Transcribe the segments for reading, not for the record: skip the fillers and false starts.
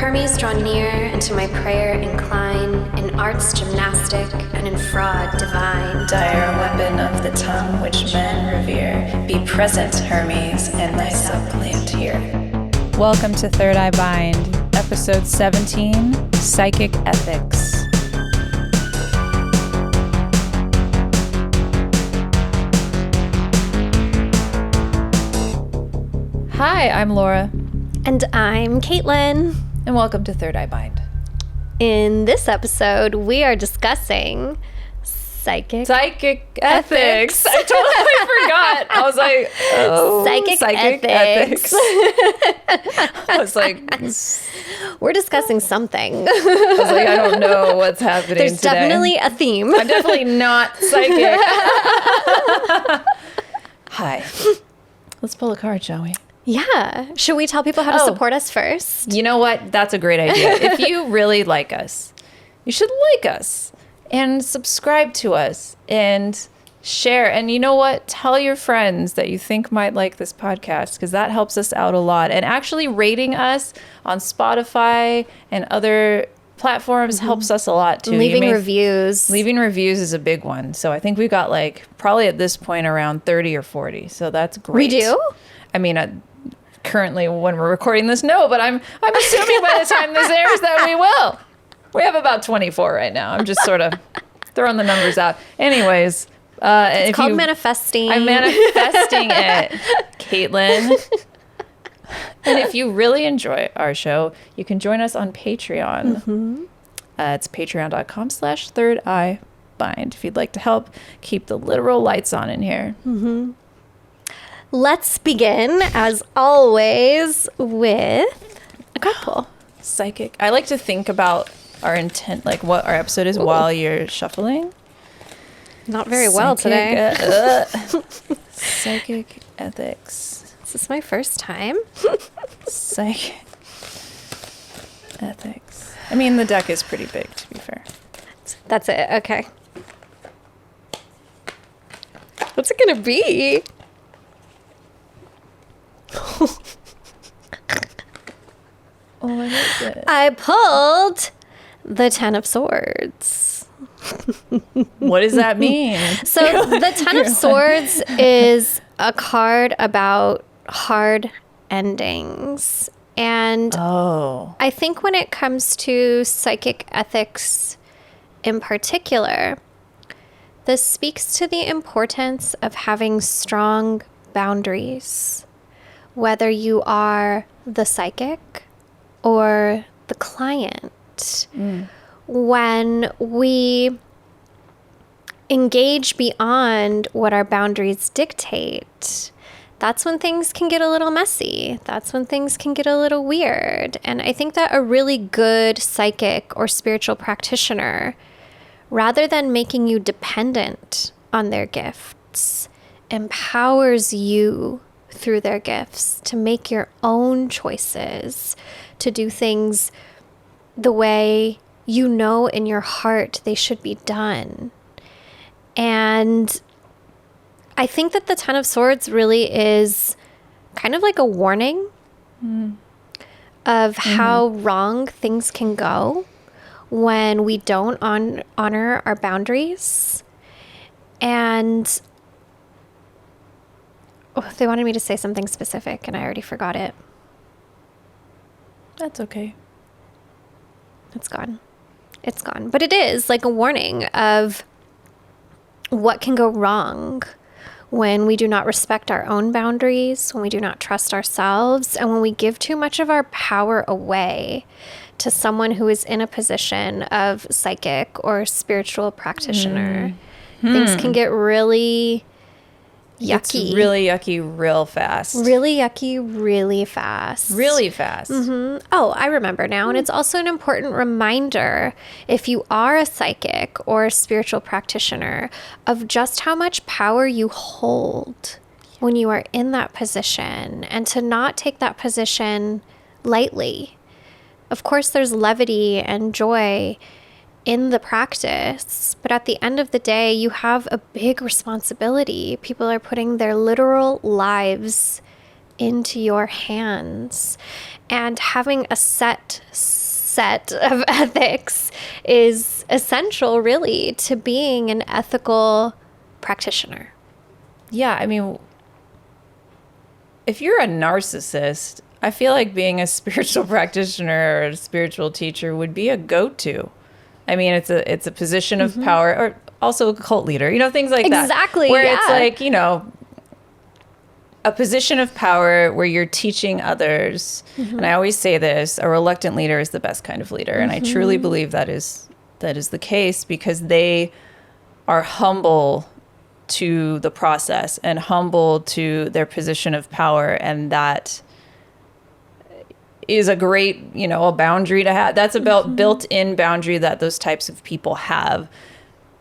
Hermes, draw near, and to my prayer incline, in arts gymnastic and in fraud divine. Dire weapon of the tongue which men revere, be present, Hermes, and thyself plant here. Welcome to Third Eye Bind, Episode 17, Psychic Ethics. Hi, I'm Laura. And I'm Kaitlyn. And welcome to Third Eye Bind. In this episode, we are discussing psychic ethics. I totally forgot. I was like, oh, psychic ethics. I was like, we're discussing something. I was like, I don't know what's happening There's today. definitely a theme. I'm definitely not psychic. Hi. Let's pull a card, shall we? Yeah. Should we tell people how to support us first? You know what? That's a great idea. If you really like us, you should like us and subscribe to us and share. And you know what? Tell your friends that you think might like this podcast, because that helps us out a lot. And actually rating us on Spotify and other platforms helps us a lot too. Leaving reviews. Leaving reviews is a big one. So I think we got probably at this point around 30 or 40. So that's great. We do? I mean, currently when we're recording this, no, but I'm assuming by the time this airs that we will. We have about 24 right now. I'm just sort of throwing the numbers out. Anyways. It's called manifesting. I'm manifesting it, Kaitlyn. And if you really enjoy our show, you can join us on Patreon. Mm-hmm. It's patreon.com/thirdeye-bind if you'd like to help keep the literal lights on in here. Mm-hmm. Let's begin, as always, with a couple. Psychic. I like to think about our intent, like what our episode is while you're shuffling. Not very well today. Psychic ethics. This is my first time. Psychic ethics. I mean, the deck is pretty big, to be fair. That's it. Okay. What's it going to be? What is it? I pulled the Ten of Swords. What does that mean? So the Ten of Swords is a card about hard endings. And I think when it comes to psychic ethics in particular, this speaks to the importance of having strong boundaries, whether you are the psychic or the client. When we engage beyond what our boundaries dictate, that's when things can get a little messy. That's when things can get a little weird. And I think that a really good psychic or spiritual practitioner, rather than making you dependent on their gifts, empowers you through their gifts to make your own choices, to do things the way you know in your heart they should be done. And I think that the Ten of Swords really is kind of like a warning of how wrong things can go when we don't honor our boundaries. And they wanted me to say something specific, and I already forgot it. That's okay. It's gone. It's gone. But it is like a warning of what can go wrong when we do not respect our own boundaries, when we do not trust ourselves, and when we give too much of our power away to someone who is in a position of psychic or spiritual practitioner. Things can get really yucky. It's really yucky real fast. Really yucky really fast. Really fast. Mm-hmm. Oh, I remember now. And it's also an important reminder, if you are a psychic or a spiritual practitioner, of just how much power you hold when you are in that position, and to not take that position lightly. Of course, there's levity and joy in the practice, but at the end of the day, you have a big responsibility. People are putting their literal lives into your hands. And having a set of ethics is essential, really, to being an ethical practitioner. Yeah, I mean, if you're a narcissist, I feel like being a spiritual practitioner or a spiritual teacher would be a go-to. I mean, it's a position of power, or also a cult leader, things like that. Exactly, Where yeah. it's like, a position of power where you're teaching others. And I always say this, a reluctant leader is the best kind of leader. And I truly believe that is the case, because they are humble to the process and humble to their position of power. And that is a great, a boundary to have. That's about built-in boundary that those types of people have.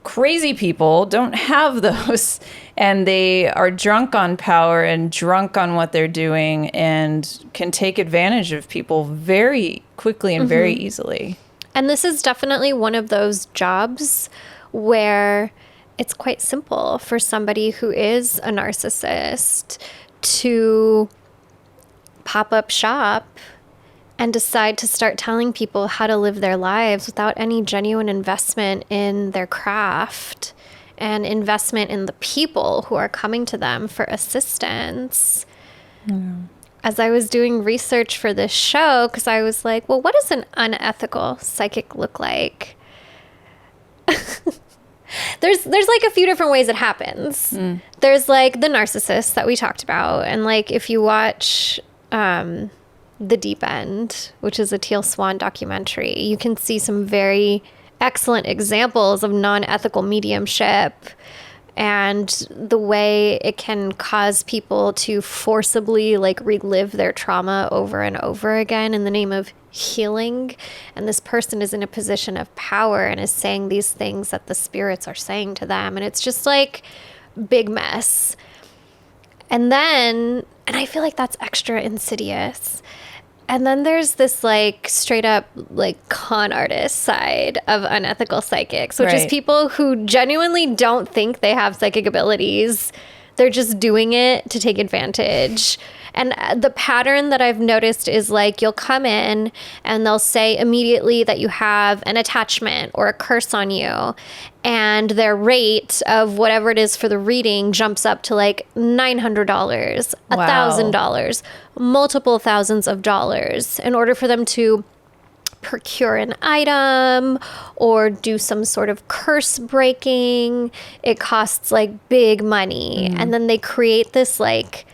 Crazy people don't have those, and they are drunk on power and drunk on what they're doing and can take advantage of people very quickly and very easily. And this is definitely one of those jobs where it's quite simple for somebody who is a narcissist to pop up shop and decide to start telling people how to live their lives without any genuine investment in their craft and investment in the people who are coming to them for assistance. As I was doing research for this show, because I was like, well, what does an unethical psychic look like? There's like a few different ways it happens. There's like the narcissist that we talked about. And like if you watch The Deep End, which is a Teal Swan documentary, you can see some very excellent examples of non-ethical mediumship and the way it can cause people to forcibly like relive their trauma over and over again in the name of healing. And this person is in a position of power and is saying these things that the spirits are saying to them. And it's just like big mess. And I feel like that's extra insidious. And then there's this like straight up like con artist side of unethical psychics, which is people who genuinely don't think they have psychic abilities. They're just doing it to take advantage. And the pattern that I've noticed is like you'll come in and they'll say immediately that you have an attachment or a curse on you. And their rate of whatever it is for the reading jumps up to like $900, $1,000, multiple thousands of dollars in order for them to procure an item or do some sort of curse breaking. It costs like big money. And then they create this like,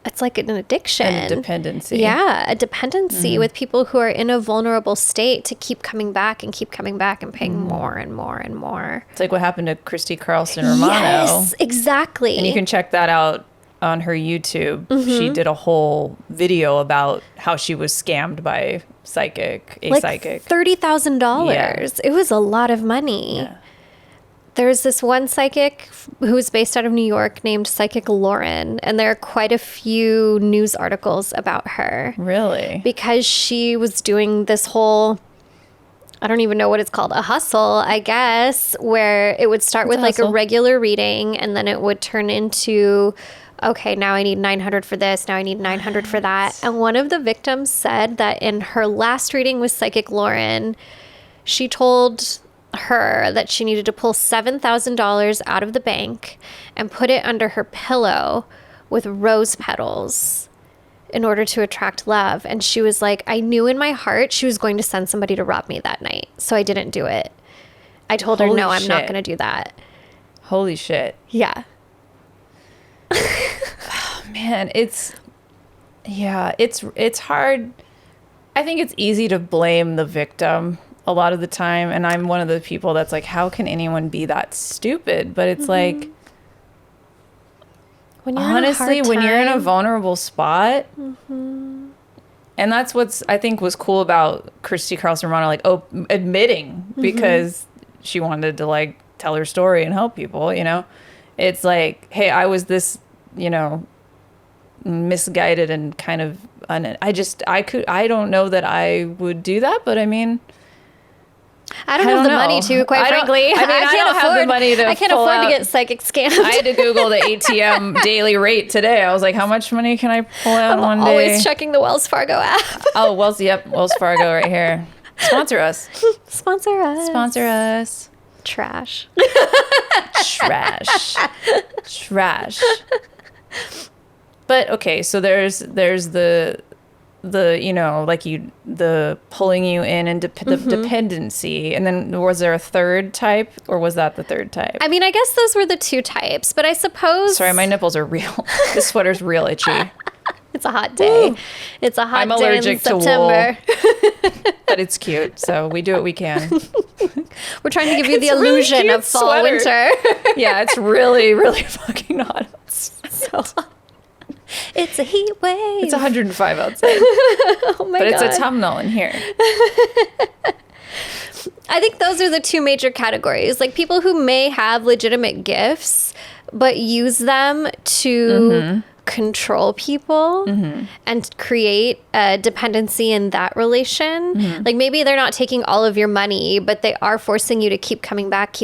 it's like an addiction. And dependency. Yeah, a dependency with people who are in a vulnerable state to keep coming back and paying more and more and more. It's like what happened to Christy Carlson Romano. Yes, exactly. And you can check that out on her YouTube. She did a whole video about how she was scammed by a psychic. $30,000. Yeah. It was a lot of money. Yeah. There's this one psychic who's based out of New York named Psychic Lauren, and there are quite a few news articles about her. Really? Because she was doing this whole, I don't even know what it's called, a hustle, I guess, where it would start with like a regular reading, and then it would turn into, okay, now I need 900 for this, now I need 900 for that. And one of the victims said that in her last reading with Psychic Lauren, she told her that she needed to pull $7,000 out of the bank and put it under her pillow with rose petals in order to attract love. And she was like, I knew in my heart she was going to send somebody to rob me that night, so I didn't do it. I told her, no, I'm not going to do that. Holy shit. Yeah. Oh, man, it's hard. I think it's easy to blame the victim a lot of the time, and I'm one of the people that's like, how can anyone be that stupid? But it's like, When you're honestly, when you're in a vulnerable spot, Mm-hmm. and that's what's I think was cool about Christy Carlson Romano, like admitting Mm-hmm. because she wanted to like tell her story and help people. It's like, hey, I was this, misguided and kind of I don't know that I would do that, but I mean, I don't have the money to, quite frankly. I don't have the money to. I can't pull afford to out- get psychic scanned. I had to Google the ATM daily rate today. I was like, how much money can I pull out one day? Always checking the Wells Fargo app. Oh, Wells Fargo right here. Sponsor us. Sponsor us. Sponsor us. Trash. Trash. But okay, so there's the the pulling you in and the dependency, and then was there a third type, or was that the third type? I mean, I guess those were the two types, but I suppose... Sorry, my nipples are real. This sweater's real itchy. It's a hot day. It's a hot I'm day allergic in to wool. September. But it's cute, so we do what we can. We're trying to give you the It's a really illusion cute of fall, sweater. winter. Yeah, it's really, really fucking hot. So hot. It's a heat wave. It's 105 outside. Oh my But God. it's autumnal in here. I think those are the two major categories. Like people who may have legitimate gifts, but use them to control people and create a dependency in that relation. Like maybe they're not taking all of your money, but they are forcing you to keep coming back,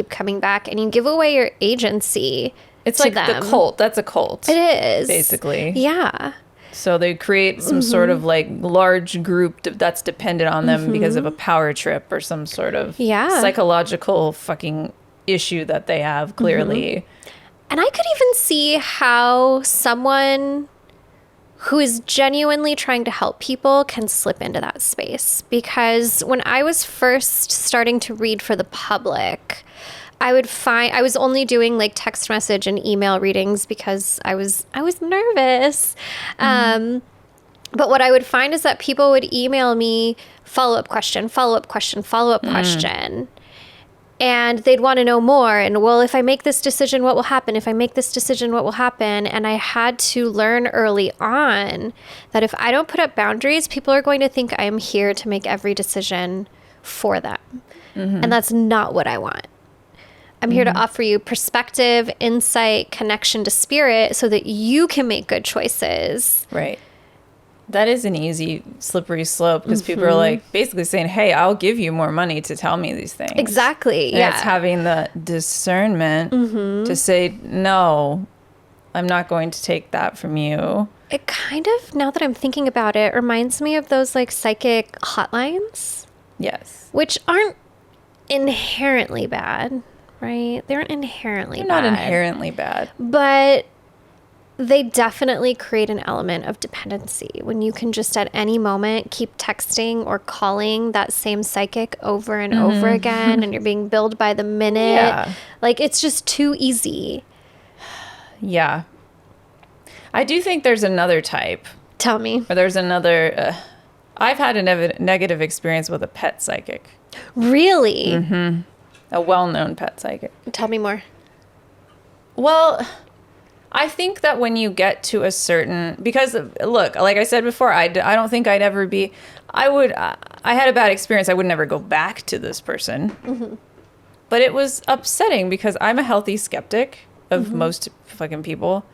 and you give away your agency. It's to like them. the cult. That's a cult. It is. Basically. Yeah. So they create some sort of like large group that's dependent on them because of a power trip or some sort of psychological fucking issue that they have, clearly. And I could even see how someone who is genuinely trying to help people can slip into that space. Because when I was first starting to read for the public, I was only doing like text message and email readings because I was nervous. But what I would find is that people would email me follow-up question. And they'd want to know more. And, well, if I make this decision, what will happen? And I had to learn early on that if I don't put up boundaries, people are going to think I am here to make every decision for them. And that's not what I want. I'm here to offer you perspective, insight, connection to spirit so that you can make good choices. Right. That is an easy slippery slope because people are like basically saying, hey, I'll give you more money to tell me these things. Exactly. And it's having the discernment to say, no, I'm not going to take that from you. It kind of, now that I'm thinking about it, reminds me of those like psychic hotlines. Yes. Which aren't inherently bad, right? They aren't inherently They're bad. not inherently bad. But they definitely create an element of dependency when you can just at any moment keep texting or calling that same psychic over and over again and you're being billed by the minute. Yeah. Like it's just too easy. Yeah. I do think there's another type. Tell me. Or there's another... I've had a negative experience with a pet psychic. Really? A well-known pet psychic. Tell me more. Well, I think that when you get to a certain... Because, look, like I said before, I don't think I'd ever be... I had a bad experience. I would never go back to this person. But it was upsetting because I'm a healthy skeptic of most fucking people.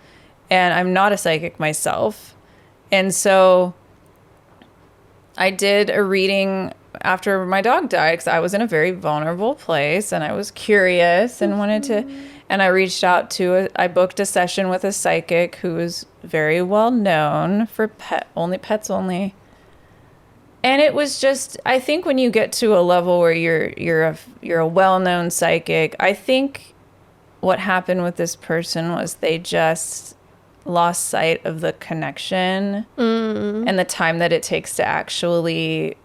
And I'm not a psychic myself. And so I did a reading after my dog died because I was in a very vulnerable place and I was curious and wanted to... And I reached out to I booked a session with a psychic who was very well known for pets only. And it was just, I think when you get to a level where you're a well-known psychic, I think what happened with this person was they just lost sight of the connection and the time that it takes to actually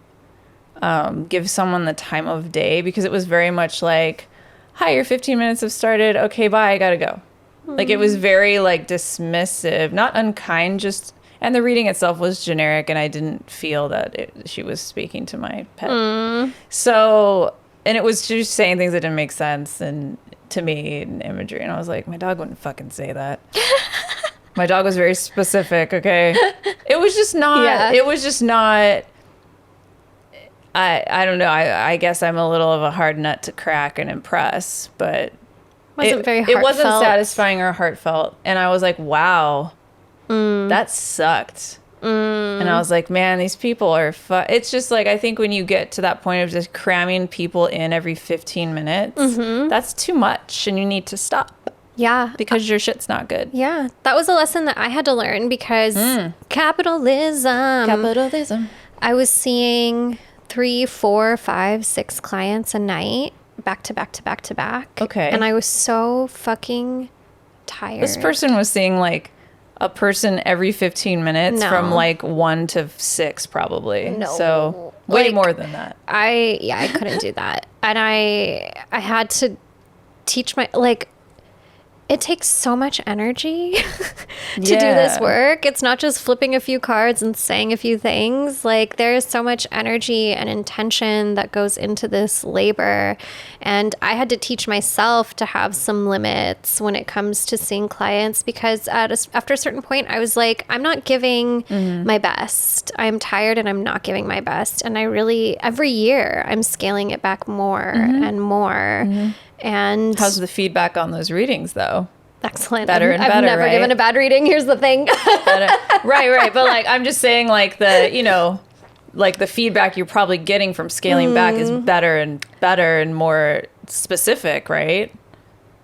give someone the time of day, because it was very much like, hi, your 15 minutes have started. Okay, bye, I gotta go. Like it was very like dismissive, not unkind, just, and the reading itself was generic and I didn't feel that she was speaking to my pet. So, and it was just saying things that didn't make sense and to me in imagery. And I was like, my dog wouldn't fucking say that. My dog was very specific, okay? It was just not, it was just not, I don't know. I guess I'm a little of a hard nut to crack and impress, but it wasn't satisfying or heartfelt. And I was like, wow, that sucked. And I was like, man, these people are it's just like, I think when you get to that point of just cramming people in every 15 minutes, that's too much and you need to stop. Yeah. Because your shit's not good. Yeah. That was a lesson that I had to learn because capitalism. I was seeing 3, 4, 5, 6 clients a night, back to back to back to back. Okay. And I was so fucking tired. This person was seeing like a person every 15 minutes from like 1 to 6 probably. No. So way Like, more than that. I couldn't do that. And I had to teach it takes so much energy to do this work. It's not just flipping a few cards and saying a few things. Like, there is so much energy and intention that goes into this labor. And I had to teach myself to have some limits when it comes to seeing clients, because after a certain point, I was like, I'm not giving my best. I'm tired and I'm not giving my best. And I really, every year, I'm scaling it back more and more. And how's the feedback on those readings though? Excellent. Better and I've better, never right? given a bad reading. Here's the thing. Right. But like, I'm just saying like like the feedback you're probably getting from scaling back is better and more specific, right?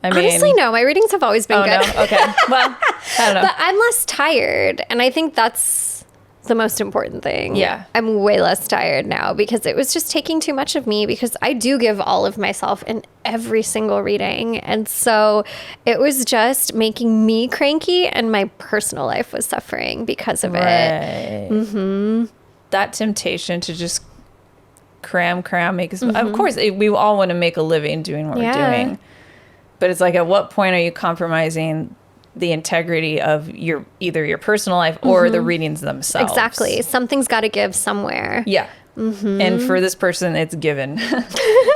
I mean, honestly, no, my readings have always been good. No? Okay. Well, I don't know. But I'm less tired. And I think that's the most important thing. Yeah. I'm way less tired now because it was just taking too much of me, because I do give all of myself in every single reading. And so it was just making me cranky, and my personal life was suffering because of it. That temptation to just cram, make us, of course, we all want to make a living doing what we're doing. But it's like, at what point are you compromising the integrity of either your personal life or the readings themselves? Exactly. Something's got to give somewhere. Yeah. And for this person, it's given.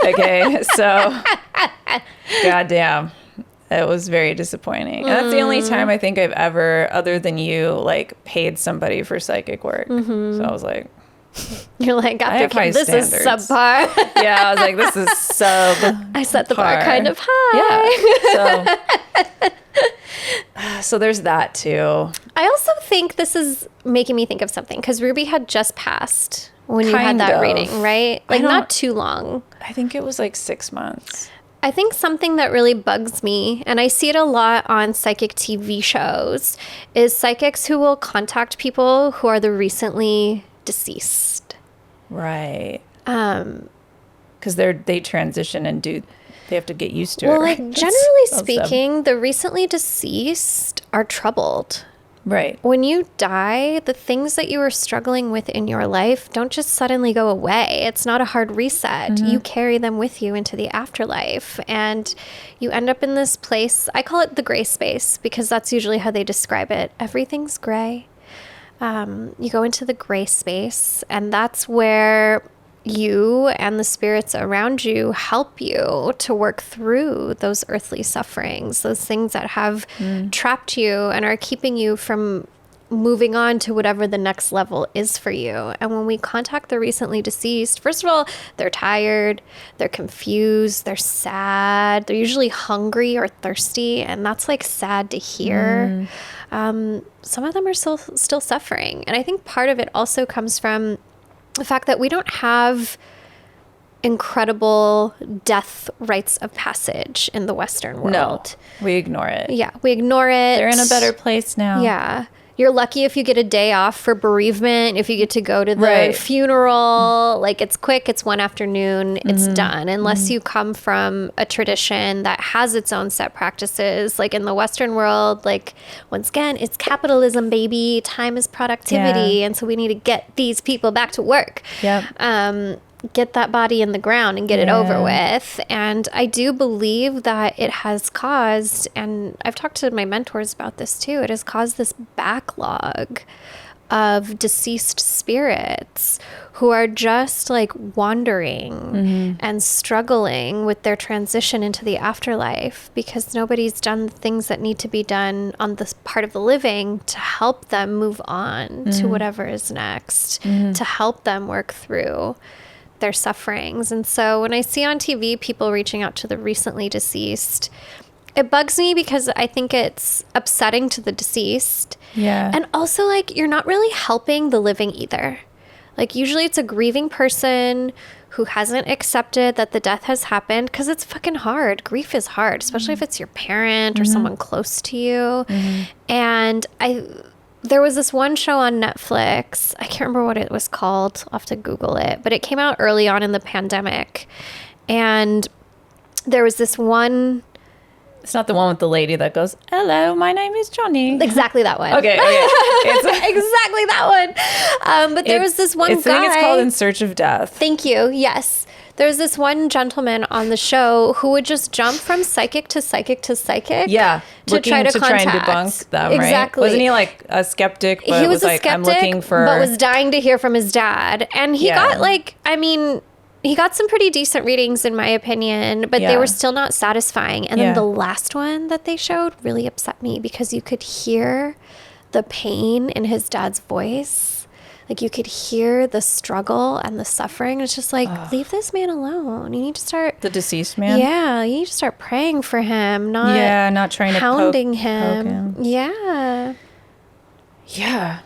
Okay. So, goddamn, it was very disappointing. And that's the only time I think I've ever, other than you, like paid somebody for psychic work. So I was like, you're like, I have high this standards. is subpar. Yeah, I was like, this is sub. I set the bar kind of high. Yeah. So there's that too. I also think this is making me think of something, because Ruby had just passed when you had that reading, right? Like, not too long. I think it was like 6 months. I think something that really bugs me, and I see it a lot on psychic TV shows, is psychics who will contact people who are the recently deceased. Right. Because they transition and they have to get used to it. Well, right? like, generally speaking, the recently deceased are troubled. Right. When you die, the things that you were struggling with in your life don't just suddenly go away. It's not a hard reset. You carry them with you into the afterlife, and you end up in this place. I call it the gray space, because that's usually how they describe it. Everything's gray. You go into the gray space, and that's where you and the spirits around you help you to work through those earthly sufferings, those things that have trapped you and are keeping you from moving on to whatever the next level is for you. And when we contact the recently deceased, first of all, they're tired, they're confused, they're sad, they're usually hungry or thirsty, and that's like sad to hear. Some of them are still suffering. And I think part of it also comes from the fact that we don't have incredible death rites of passage in the Western world. No, we ignore it. Yeah, we ignore it. They're in a better place now. Yeah. You're lucky if you get a day off for bereavement, if you get to go to the funeral. Like, it's quick, it's one afternoon, it's done. Unless you come from a tradition that has its own set practices. Like, in the Western world, like, once again, it's capitalism, baby. Time is productivity. Yeah. And so we need to get these people back to work. Yep. Get that body in the ground and get it over with. And I do believe that it has caused, and I've talked to my mentors about this too, it has caused this backlog of deceased spirits who are just like wandering and struggling with their transition into the afterlife, because nobody's done the things that need to be done on this part of the living to help them move on to whatever is next, to help them work through their sufferings. And so when I see on TV people reaching out to the recently deceased, It bugs me because I think it's upsetting to the deceased. Yeah. And also, like, you're not really helping the living either. Like, usually it's a grieving person who hasn't accepted that the death has happened, because it's fucking hard. Grief is hard, especially if it's your parent or someone close to you. And there was this one show on Netflix. I can't remember what it was called. I'll have to Google it. But it came out early on in the pandemic. And there was this one... It's not the one with the lady that goes, "Hello, my name is Johnny." Exactly that one. Okay. It's exactly that one. But there was this one guy. I think it's called In Search of Death. Thank you. Yes. There was this one gentleman on the show who would just jump from psychic to psychic to psychic. Yeah. To try and debunk them, right? Exactly. Wasn't he like a skeptic? But he was a like, skeptic, I'm looking for... but was dying to hear from his dad. And he got he got some pretty decent readings in my opinion, but they were still not satisfying. And then the last one that they showed really upset me because you could hear the pain in his dad's voice. Like, you could hear the struggle and the suffering. It's just like, leave this man alone. You need to start... The deceased man? Yeah, you need to start praying for him, not trying to hounding poke him. Yeah. Yeah.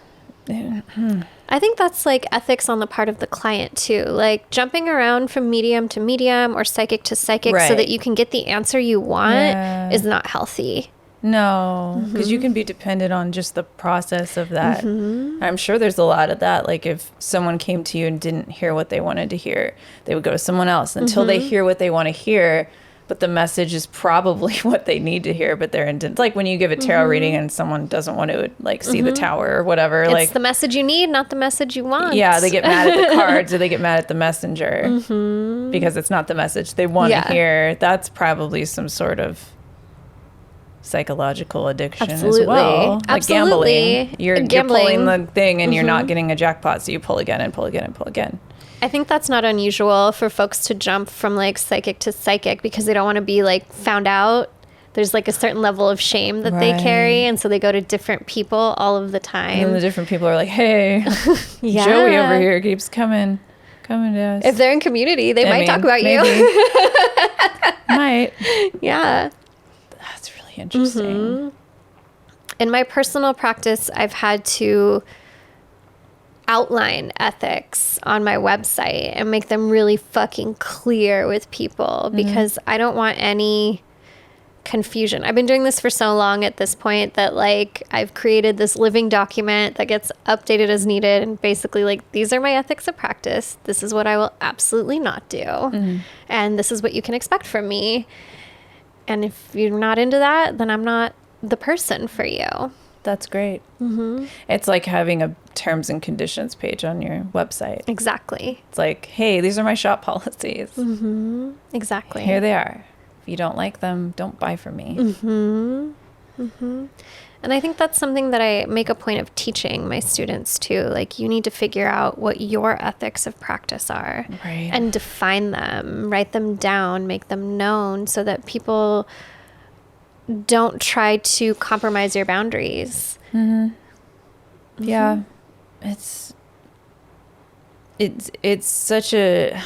I think that's like ethics on the part of the client too. Like jumping around from medium to medium or psychic to psychic so that you can get the answer you want is not healthy. No, because you can be dependent on just the process of that. I'm sure there's a lot of that. Like if someone came to you and didn't hear what they wanted to hear, they would go to someone else until they hear what they want to hear. But the message is probably what they need to hear, but they're in, like when you give a tarot reading and someone doesn't want to like see the tower or whatever. It's like the message you need, not the message you want. Yeah, they get mad at the cards or they get mad at the messenger because it's not the message they want to hear. That's probably some sort of psychological addiction as well. Like gambling. You're pulling the thing and you're not getting a jackpot, so you pull again and pull again and pull again. I think that's not unusual for folks to jump from like psychic to psychic because they don't want to be like found out. There's like a certain level of shame that they carry, and so they go to different people all of the time. And the different people are like, "Hey, Joey over here keeps coming to us." If they're in community, they might talk about you. Might. Yeah. That's really interesting. In my personal practice, I've had to outline ethics on my website and make them really fucking clear with people because I don't want any confusion. I've been doing this for so long at this point that like I've created this living document that gets updated as needed, and basically like, these are my ethics of practice. This is what I will absolutely not do. And this is what you can expect from me. And if you're not into that, then I'm not the person for you. That's great. It's like having a terms and conditions page on your website. Exactly. It's like, hey, these are my shop policies. Exactly. Here they are. If you don't like them, don't buy from me. And I think that's something that I make a point of teaching my students too. Like, you need to figure out what your ethics of practice are and define them, write them down, make them known so that people don't try to compromise your boundaries. Yeah. It's such a,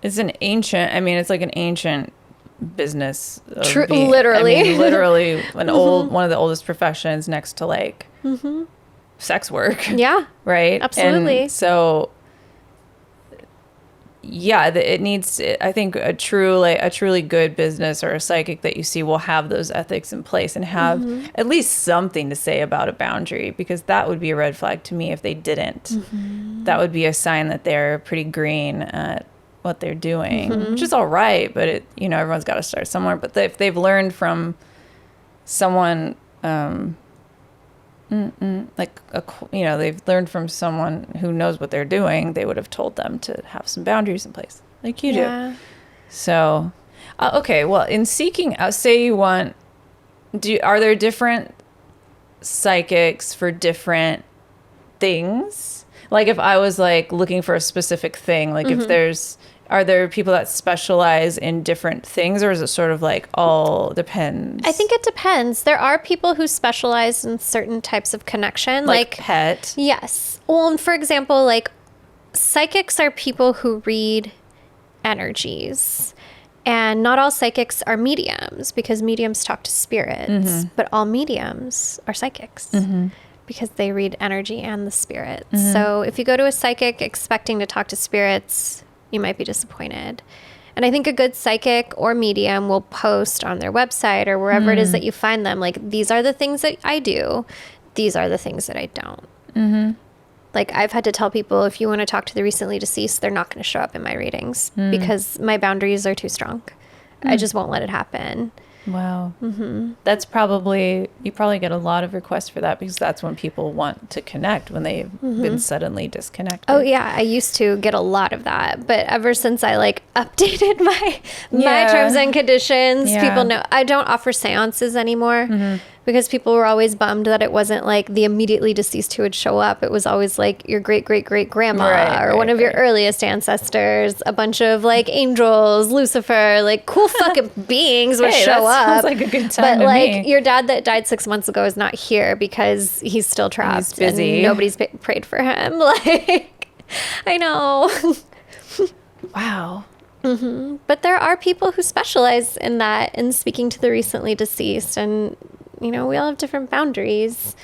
it's an ancient, I mean, it's like an ancient business. Literally. I mean, literally one of the oldest professions next to like sex work. Yeah. Right? Absolutely. And so yeah, it needs, I think a truly good business or a psychic that you see will have those ethics in place and have at least something to say about a boundary, because that would be a red flag to me if they didn't. That would be a sign that they're pretty green at what they're doing, which is all right, but it, you know, everyone's got to start somewhere. But if they've learned from someone, they've learned from someone who knows what they're doing, they would have told them to have some boundaries in place like you do. So, okay. Well, in seeking out, say you want, are there different psychics for different things? Like if I was like looking for a specific thing, like if are there people that specialize in different things, or is it sort of like all depends? I think it depends. There are people who specialize in certain types of connection. Like pet. Yes. Well, and for example, like psychics are people who read energies. And not all psychics are mediums, because mediums talk to spirits, but all mediums are psychics because they read energy and the spirits. So if you go to a psychic expecting to talk to spirits, you might be disappointed. And I think a good psychic or medium will post on their website or wherever it is that you find them, like, these are the things that I do. These are the things that I don't. Like, I've had to tell people, if you want to talk to the recently deceased, they're not going to show up in my readings because my boundaries are too strong. I just won't let it happen. Wow. That's probably, you probably get a lot of requests for that, because that's when people want to connect, when they've been suddenly disconnected. Oh yeah, I used to get a lot of that, but ever since I like updated my terms and conditions, people know I don't offer seances anymore. Because people were always bummed that it wasn't like the immediately deceased who would show up. It was always like your great-great-great-grandma or one of your earliest ancestors, a bunch of like angels, Lucifer, like cool fucking beings would show up. Sounds like a good time But to like me. your dad that died 6 months ago is not here because he's still trapped. He's busy. And nobody's prayed for him. Like, I know. Wow. But there are people who specialize in that, in speaking to the recently deceased, and you know, we all have different boundaries.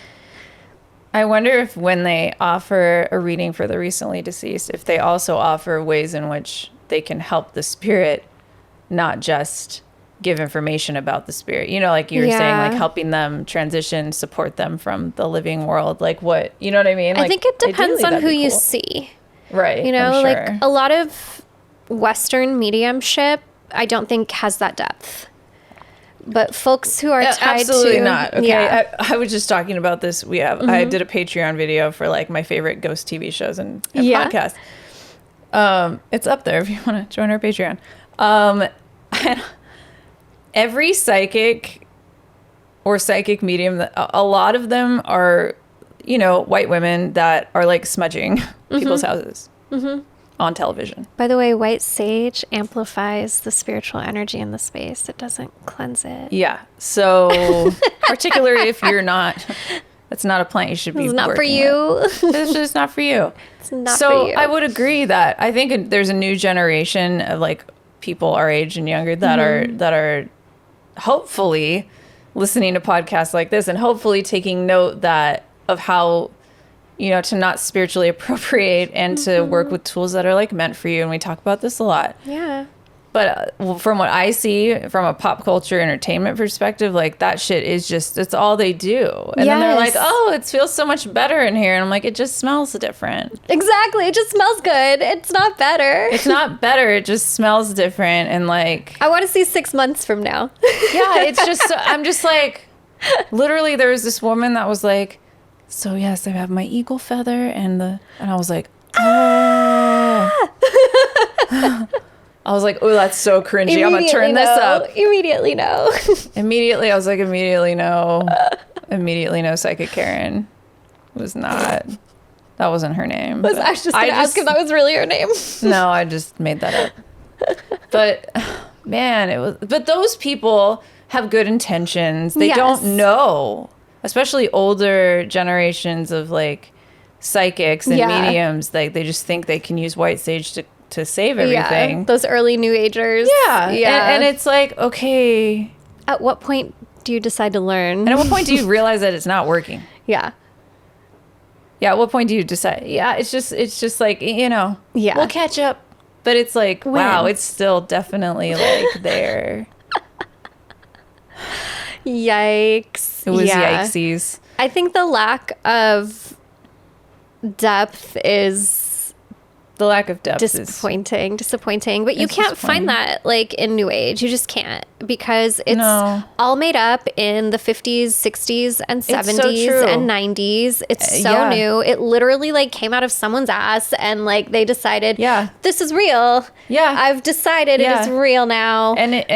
I wonder if when they offer a reading for the recently deceased, if they also offer ways in which they can help the spirit, not just give information about the spirit. You know, like you were saying, like helping them transition, support them from the living world. Like what, you know what I mean? I Like, think it depends ideally, on who that'd be you cool. see. Right. You know, I'm like sure. a lot of Western mediumship, I don't think has that depth. But folks who are tied Absolutely to... not. Okay. Yeah. I was just talking about this. I did a Patreon video for like my favorite ghost TV shows and podcasts. It's up there if you want to join our Patreon. Every psychic or psychic medium, a lot of them are, you know, white women that are like smudging people's houses on television. By the way, white sage amplifies the spiritual energy in the space. It doesn't cleanse it. Yeah. So particularly if you're not, that's not a plant you should be It's not for working you. with. It's just not for you. It's not So for you. I would agree that I think there's a new generation of like people our age and younger that are hopefully listening to podcasts like this and hopefully taking note that of how, you know, to not spiritually appropriate and to work with tools that are like meant for you. And we talk about this a lot. Yeah. But from what I see from a pop culture entertainment perspective, like that shit is just, it's all they do. And then they're like, Yes. oh, it feels so much better in here. And I'm like, it just smells different. Exactly. It just smells good. It's not better. It's not better. It just smells different. And like, I want to see 6 months from now. yeah, it's just, I'm just like, literally there was this woman that was like, so yes, I have my eagle feather and I was like, oh. I was like, oh, that's so cringy. I'm going to turn this up. Immediately no. Immediately, I was like, immediately no. Immediately no, Psychic Karen. Was not. That wasn't her name. I was just going to ask if that was really her name. No, I just made that up. But man, but those people have good intentions. They Yes. don't know, especially older generations of like psychics and mediums. Like they just think they can use white sage to save everything. Yeah, those early New Agers. Yeah. And it's like, okay. At what point do you decide to learn? And at what point do you realize that it's not working? Yeah. Yeah. At what point do you decide? Yeah. It's just like, you know, Yeah. we'll catch up. But it's like, wow, it's still definitely like there. Yikes. It was yikesies. I think the lack of depth is The lack of depth is disappointing. But you It's can't disappointing. find that like in New Age. You just can't, because it's No. all made up in the 50s, 60s, and so 70s true. and 90s. It's so yeah. new. It literally like came out of someone's ass and like they decided, this is real. Yeah. I've decided Yeah. it is real now. And it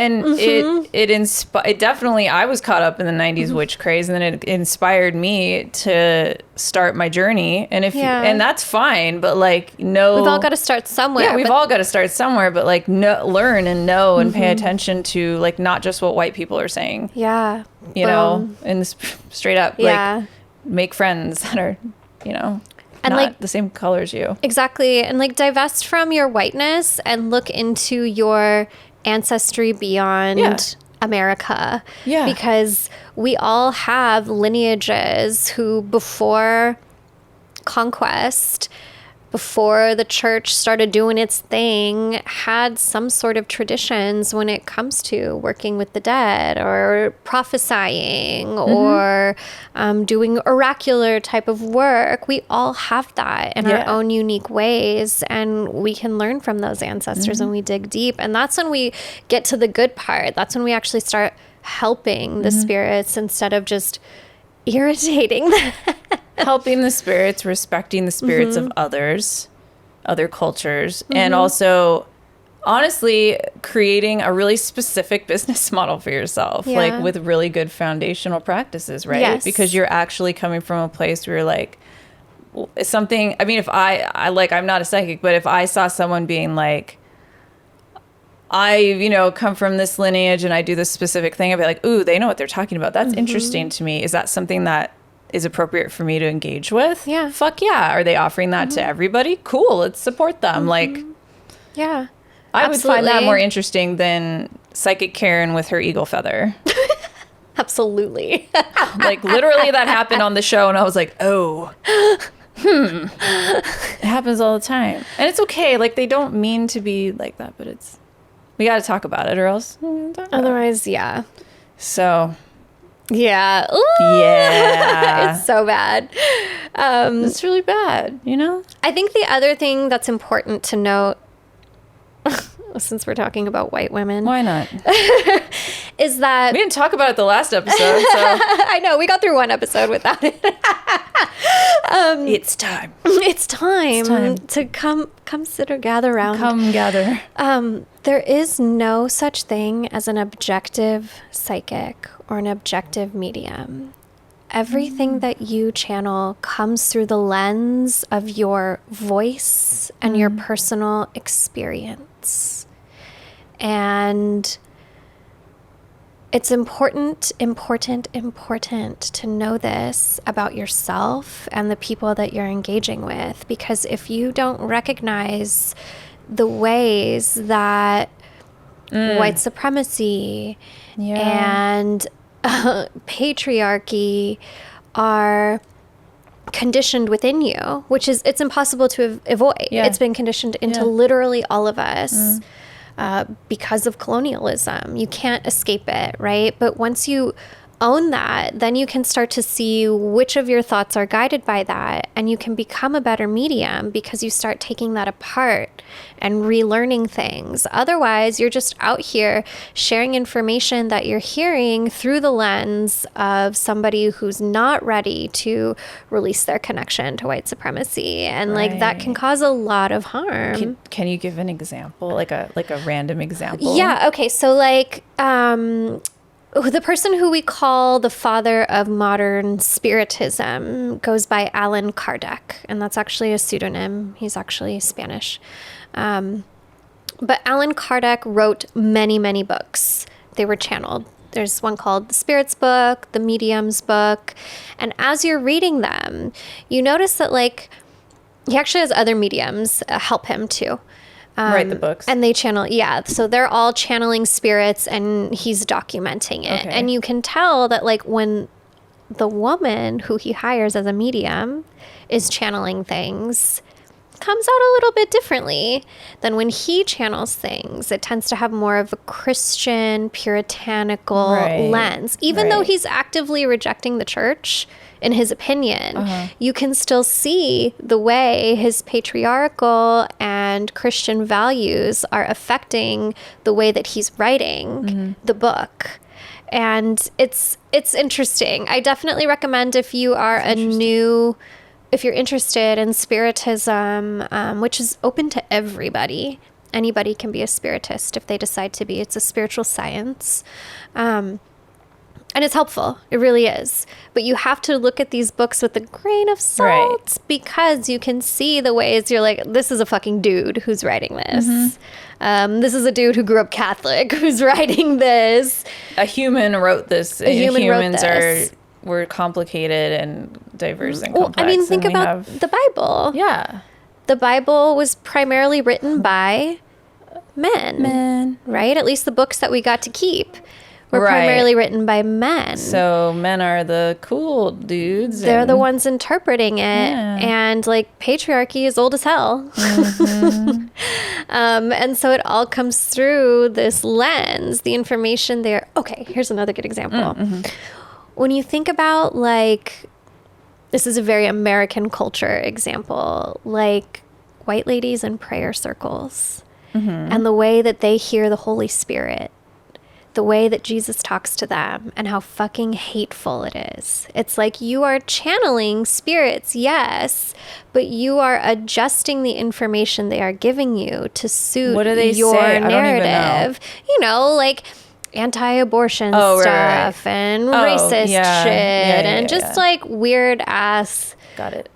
definitely, I was caught up in the 90s witch craze, and then it inspired me to start my journey. And and that's fine, but like We've all got to start somewhere. Yeah, we've all got to start somewhere, but like learn and know and pay attention to like not just what white people are saying. Yeah. You know, and straight up like make friends that are, you know, and not like the same color as you. Exactly. And like divest from your whiteness and look into your ancestry beyond Yeah. America. Yeah. Because we all have lineages who, before conquest, before the church started doing its thing, had some sort of traditions when it comes to working with the dead or prophesying or doing oracular type of work. We all have that in our own unique ways, and we can learn from those ancestors when we dig deep. And that's when we get to the good part. That's when we actually start helping the spirits instead of just irritating them. Helping the spirits, respecting the spirits of others, other cultures, and also honestly creating a really specific business model for yourself, like with really good foundational practices, right? Yes. Because you're actually coming from a place where you're like, something, I mean, if I like, I'm not a psychic, but if I saw someone being like, I, you know, come from this lineage and I do this specific thing, I'd be like, ooh, they know what they're talking about. That's interesting to me. Is that something that is appropriate for me to engage with? Yeah. Fuck yeah. Are they offering that to everybody? Cool. Let's support them. Like, Yeah. I would find that Absolutely. more interesting than Psychic Karen with her eagle feather. Absolutely. Like, literally that happened on the show and I was like, oh, it happens all the time. And it's okay. Like, they don't mean to be like that, but we got to talk about it or else. Otherwise, yeah. So, Yeah. Ooh. yeah. It's so bad. It's really bad, you know? I think the other thing that's important to note, since we're talking about white women, Why not? is that We didn't talk about it the last episode, so I know we got through one episode without it. it's time. It's time It's time. to come sit or gather around. Come gather. There is no such thing as an objective psychic or an objective medium. Everything that you channel comes through the lens of your voice and your personal experience. And it's important to know this about yourself and the people that you're engaging with, because if you don't recognize the ways that white supremacy and patriarchy are conditioned within you, which is, it's impossible to avoid. Yeah. It's been conditioned into literally all of us because of colonialism. You can't escape it, right? But once you own that, then you can start to see which of your thoughts are guided by that, and you can become a better medium because you start taking that apart and relearning things. Otherwise, you're just out here sharing information that you're hearing through the lens of somebody who's not ready to release their connection to white supremacy, and like that can cause a lot of harm. Can you give an example, like a random example? Yeah. Okay. So like, the person who we call the father of modern spiritism goes by Allan Kardec, and that's actually a pseudonym. He's actually Spanish. But Allan Kardec wrote many, many books. They were channeled. There's one called The Spirit's Book, The Medium's Book. And as you're reading them, you notice that like he actually has other mediums help him too. Write the books. And they channel, so they're all channeling spirits and he's documenting it. Okay. And you can tell that like when the woman who he hires as a medium is channeling things, comes out a little bit differently than when he channels things. It tends to have more of a Christian, puritanical lens. Even though he's actively rejecting the church, in his opinion, you can still see the way his patriarchal and Christian values are affecting the way that he's writing the book. And it's interesting. I definitely recommend if you are if you're interested in spiritism, which is open to everybody. Anybody can be a spiritist if they decide to be. It's a spiritual science. And it's helpful. It really is. But you have to look at these books with a grain of salt because you can see the ways you're like, this is a fucking dude who's writing this. This is a dude who grew up Catholic who's writing this. A human wrote this. Humans We're complicated and diverse and complex. I mean, think about the Bible. Yeah. The Bible was primarily written by men. Right? At least the books that we got to keep were primarily written by men. So men are the cool dudes. They're the ones interpreting it. And like patriarchy is old as hell. And so it all comes through this lens, the information there. Okay, here's another good example. When you think about like, this is a very American culture example, like white ladies in prayer circles and the way that they hear the Holy Spirit, the way that Jesus talks to them, and how fucking hateful it is. It's like you are channeling spirits, yes, but you are adjusting the information they are giving you to suit what do they your say? narrative. You know, like anti-abortion stuff and racist shit and just like weird ass. Got it.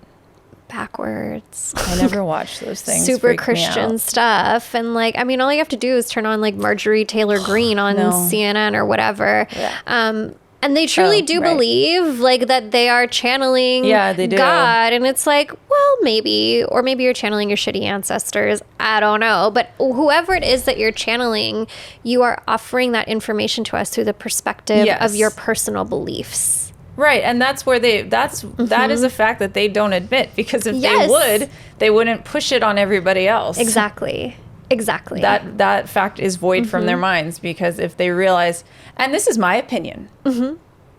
Backwards. I never watched those things. Super Christian stuff. And like, I mean, all you have to do is turn on like Marjorie Taylor Greene on CNN or whatever. And they truly do believe like that they are channeling they do. God. And it's like, well, maybe, or maybe you're channeling your shitty ancestors. I don't know. But whoever it is that you're channeling, you are offering that information to us through the perspective of your personal beliefs. Right, and that's where that is a fact that they don't admit, because if they would, they wouldn't push it on everybody else. Exactly. That fact is void from their minds, because if they realize, and this is my opinion,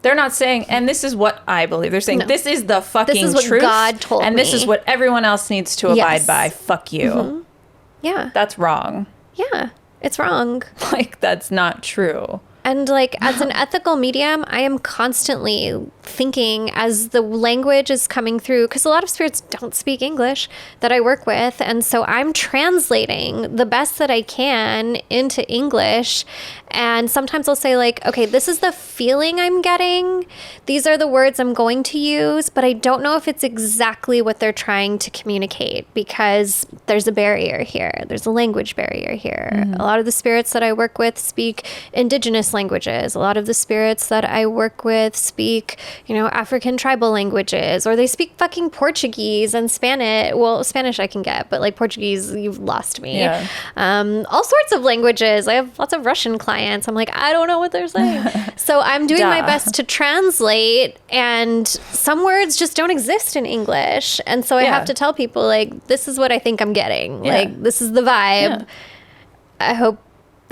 they're not saying, and this is what I believe. They're saying, this is the fucking truth. This is what God told me. And this is what everyone else needs to abide by. Fuck you. Yeah. That's wrong. Yeah, it's wrong. Like, that's not true. And like as an ethical medium, I am constantly thinking as the language is coming through, because a lot of spirits don't speak English that I work with. And so I'm translating the best that I can into English. And sometimes I'll say like, okay, this is the feeling I'm getting. These are the words I'm going to use, but I don't know if it's exactly what they're trying to communicate, because there's a barrier here. There's a language barrier here. A lot of the spirits that I work with speak indigenous languages. A lot of the spirits that I work with speak, you know, African tribal languages, or they speak fucking Portuguese and Spanish. Well, Spanish I can get, but like Portuguese, you've lost me. Yeah. All sorts of languages. I have lots of Russian clients. I'm like, I don't know what they're saying. So I'm doing my best to translate, and some words just don't exist in English. And so I have to tell people like, this is what I think I'm getting. Like, this is the vibe. I hope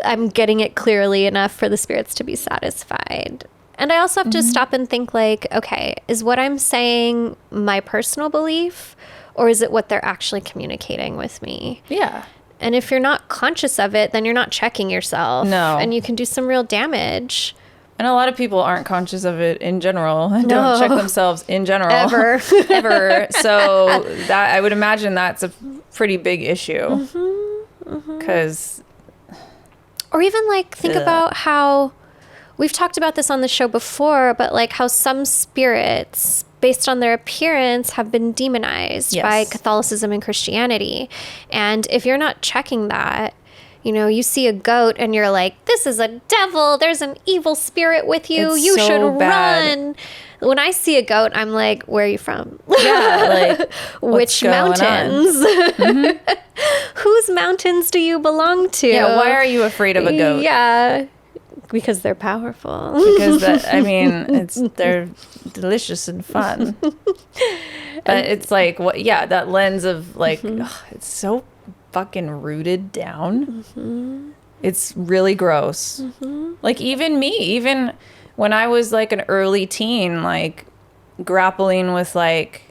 I'm getting it clearly enough for the spirits to be satisfied. And I also have to stop and think like, okay, is what I'm saying my personal belief, or is it what they're actually communicating with me? Yeah. And if you're not conscious of it, then you're not checking yourself. No. And you can do some real damage. And a lot of people aren't conscious of it in general. Don't check themselves in general. Ever. So that, I would imagine that's a pretty big issue. Because... Or even like think about how we've talked about this on the show before, but like how some spirits based on their appearance have been demonized by Catholicism and Christianity. And if you're not checking that, you know, you see a goat and you're like, this is a devil. There's an evil spirit with you. It's you so should bad. run. When I see a goat, I'm like, where are you from? Yeah, like, which mountains? Whose mountains do you belong to? Yeah, why are you afraid of a goat? Yeah, because they're powerful. Because they're delicious and fun. But it's like, what? Yeah, that lens of like, it's so fucking rooted down. It's really gross. Like even me, even when I was like an early teen, like grappling with like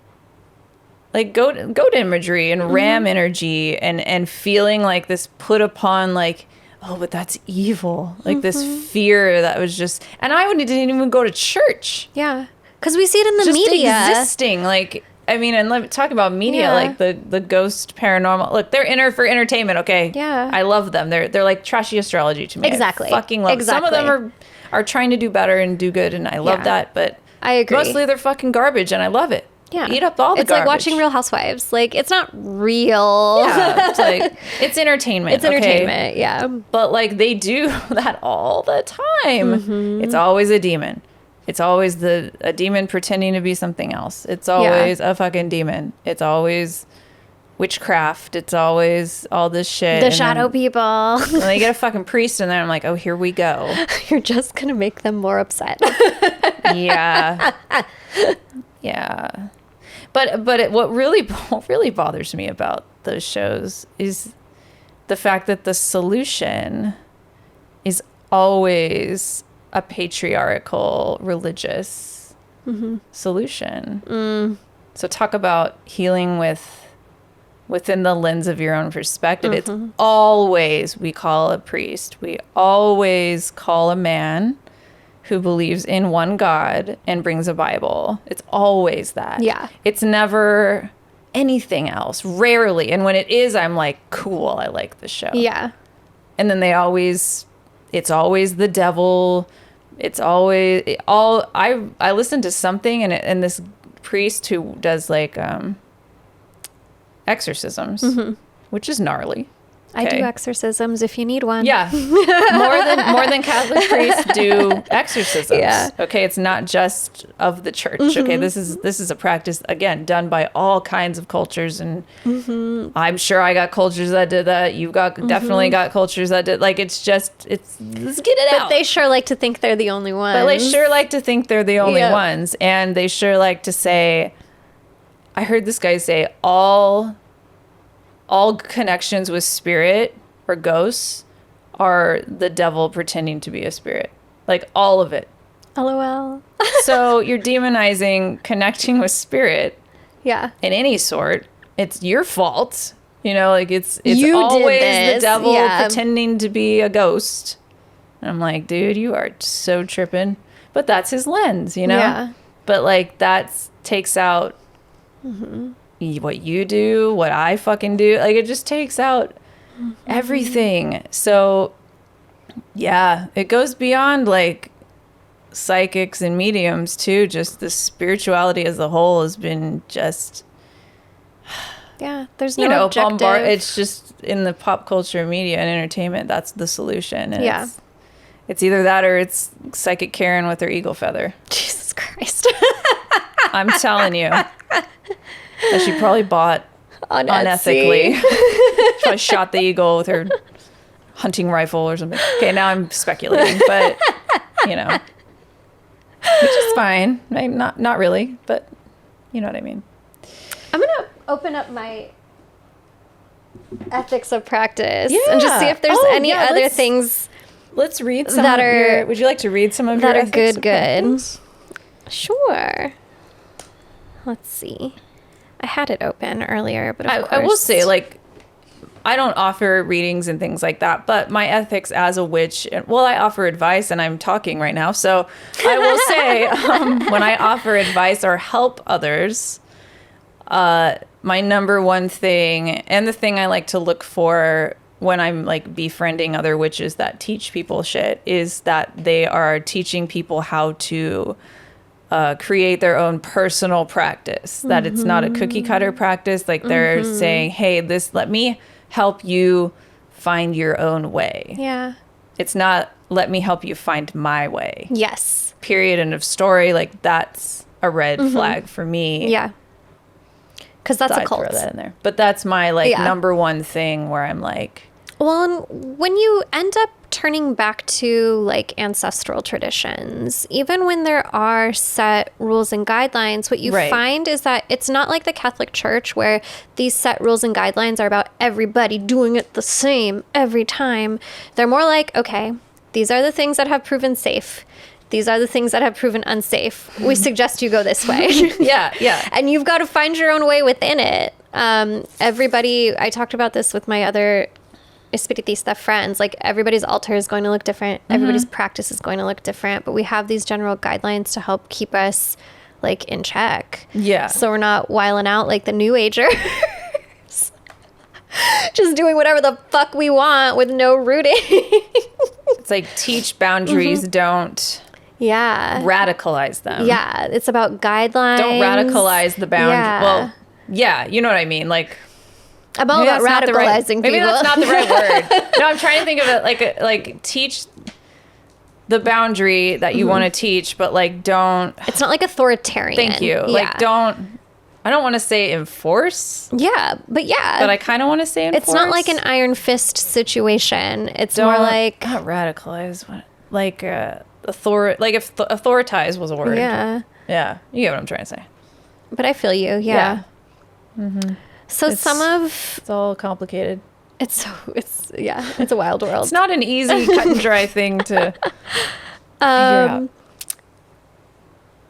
goat imagery and ram energy and feeling like this put upon like, oh, but that's evil. Like this fear that was just, and I didn't even go to church. Yeah. Because we see it in the just media. Existing. Like, I mean, and let me talk about media, like the ghost paranormal. Look, they're for entertainment, okay? Yeah. I love them. They're like trashy astrology to me. Exactly. I fucking love Some of them are trying to do better and do good, and I love that, but I agree. Mostly they're fucking garbage, and I love it. Yeah. Eat up all the It's garbage. like watching Real Housewives. Like, it's not real. Yeah. It's like, it's entertainment. It's entertainment, yeah. But like, they do that all the time. It's always a demon. It's always a demon pretending to be something else. It's always a fucking demon. It's always witchcraft. It's always all this shit. The shadow people. And they get a fucking priest in there. I'm like, oh, here we go. You're just going to make them more upset. Yeah. Yeah. But what really bothers me about those shows is the fact that the solution is always a patriarchal religious solution. So talk about healing within the lens of your own perspective. It's always, we call a priest. We always call a man who believes in one God and brings a Bible. It's always that. Yeah. It's never anything else, rarely. And when it is, I'm like, cool, I like the show. Yeah. And then it's always the devil. It's always I listened to something and this priest who does like exorcisms, which is gnarly. I do exorcisms if you need one. Yeah. more than Catholic priests do exorcisms. Yeah. Okay, it's not just of the church. Okay, this is a practice, again, done by all kinds of cultures, and I'm sure I got cultures that did that. You've definitely got cultures that did. Like, let's get it out. But they sure like to think they're the only ones. But they sure like to think they're the only ones, and they sure like to say, I heard this guy say, all connections with spirit or ghosts are the devil pretending to be a spirit. Like, all of it. LOL. So you're demonizing connecting with spirit Yeah. in any sort. It's your fault. You know, like it's You always did the this. devil Yeah. pretending to be a ghost. And I'm like, dude, you are so tripping. But that's his lens, you know? Yeah. But like, that takes out what you do, what I fucking do. Like, it just takes out everything. So yeah, it goes beyond like psychics and mediums too. Just the spirituality as a whole has been just, Yeah. There's no objective. It's just in the pop culture, media, and entertainment. That's the solution. And Yeah. it's either that or it's psychic Karen with her eagle feather. Jesus Christ. I'm telling you. That she probably bought On unethically. Etsy. Probably shot the eagle with her hunting rifle or something. Okay, now I'm speculating, but you know, which is fine. Like, not really, but you know what I mean. I'm going to open up my ethics of practice and just see if there's any other things Let's read some that of are- your, would you like to read some of that your are ethics of good. practice? Sure. Let's see. I had it open earlier, but of course. I will say, like, I don't offer readings and things like that, but my ethics as a witch, well, I offer advice, and I'm talking right now. So I will say, when I offer advice or help others, my number one thing, and the thing I like to look for when I'm like befriending other witches that teach people shit, is that they are teaching people how to create their own personal practice, that it's not a cookie cutter practice. Like, they're saying, hey, let me help you find your own way. Yeah. It's not, let me help you find my way. Yes. Period. End of story. Like, that's a red flag for me. Yeah. Because that's So a I'd cult. throw that in there. But that's my number one thing where I'm like, Well, and when you end up turning back to like ancestral traditions, even when there are set rules and guidelines, what you find is that it's not like the Catholic Church where these set rules and guidelines are about everybody doing it the same every time. They're more like, okay, these are the things that have proven safe. These are the things that have proven unsafe. We suggest you go this way. yeah. And you've got to find your own way within it. Everybody, I talked about this with my other espiritista friends, like, everybody's altar is going to look different. Everybody's practice is going to look different, but we have these general guidelines to help keep us like in check. Yeah. So we're not wiling out like the New Agers. Just doing whatever the fuck we want with no rooting. It's like, teach boundaries, don't radicalize them. Yeah. It's about guidelines. Don't radicalize the boundary. Yeah. Well, yeah, you know what I mean? Like, I'm all about radicalizing people. Maybe that's not the right word. No, I'm trying to think of it like teach the boundary that you want to teach, but like, don't. It's not like authoritarian. Thank you. Yeah. Like, don't. I don't want to say enforce. Yeah, but But I kind of want to say enforce. it's not like an iron fist situation. It's more like not radicalize, like if authoritize was a word. Yeah. Yeah, you get what I'm trying to say. But I feel you. Yeah. So It's all complicated. it's a wild world. It's not an easy cut and dry thing to figure out.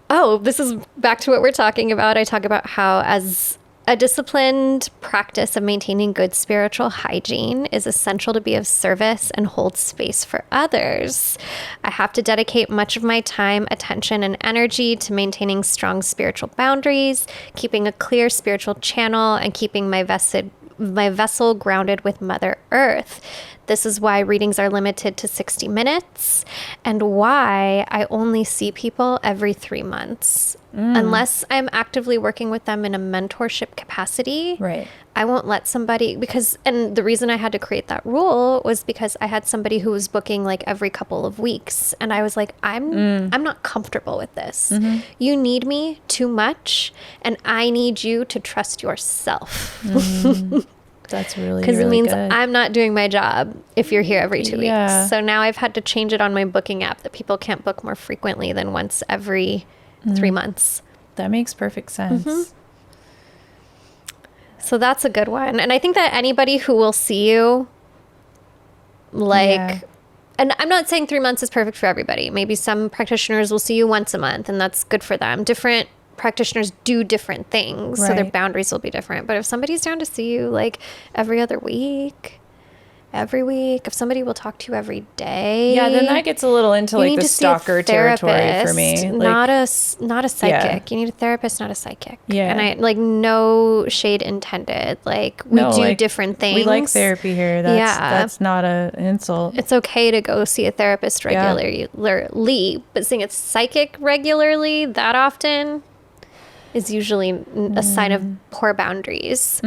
Oh, this is back to what we're talking about. I talk about how, as a disciplined practice of maintaining good spiritual hygiene is essential to be of service and hold space for others. I have to dedicate much of my time, attention, and energy to maintaining strong spiritual boundaries, keeping a clear spiritual channel, and keeping my vessel grounded with Mother Earth. This is why readings are limited to 60 minutes and why I only see people every 3 months. Unless I'm actively working with them in a mentorship capacity, Right. I won't let somebody and the reason I had to create that rule was because I had somebody who was booking like every couple of weeks. And I was like, I'm not comfortable with this. You need me too much and I need you to trust yourself. That's really Because it means good. I'm not doing my job if you're here every 2 Yeah. weeks. So now I've had to change it on my booking app that people can't book more frequently than once every 3 months. That makes perfect sense. So that's a good one. And I think that anybody who will see you, Yeah. and I'm not saying 3 months is perfect for everybody. Maybe some practitioners will see you once a month and that's good for them. Different practitioners do different things, so their Right. boundaries will be different. But if somebody's down to see you like every other week, every week, if somebody will talk to you every day, Yeah, then that gets a little into you like need the to see a stalker territory for me. therapist, Like, not a psychic. You need a therapist, not a psychic. Yeah. And I like no shade intended. Like we do like, different things. We like therapy here. That's not an insult. It's okay to go see a therapist regularly, but seeing a psychic regularly that often is usually a sign of poor boundaries.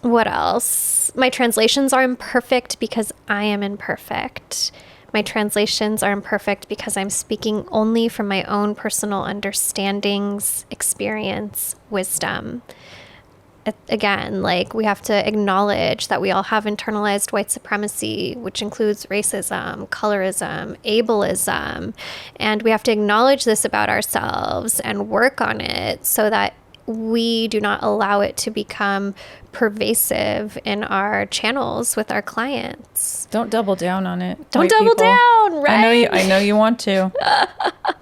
What else? My translations are imperfect because I am imperfect. My translations are imperfect because I'm speaking only from my own personal understandings, experience, wisdom. Again, like we have to acknowledge that we all have internalized white supremacy, which includes racism, colorism, ableism, and we have to acknowledge this about ourselves and work on it so that we do not allow it to become pervasive in our channels with our clients. Don't double down on it. Don't white double people. down, right? I know you want to.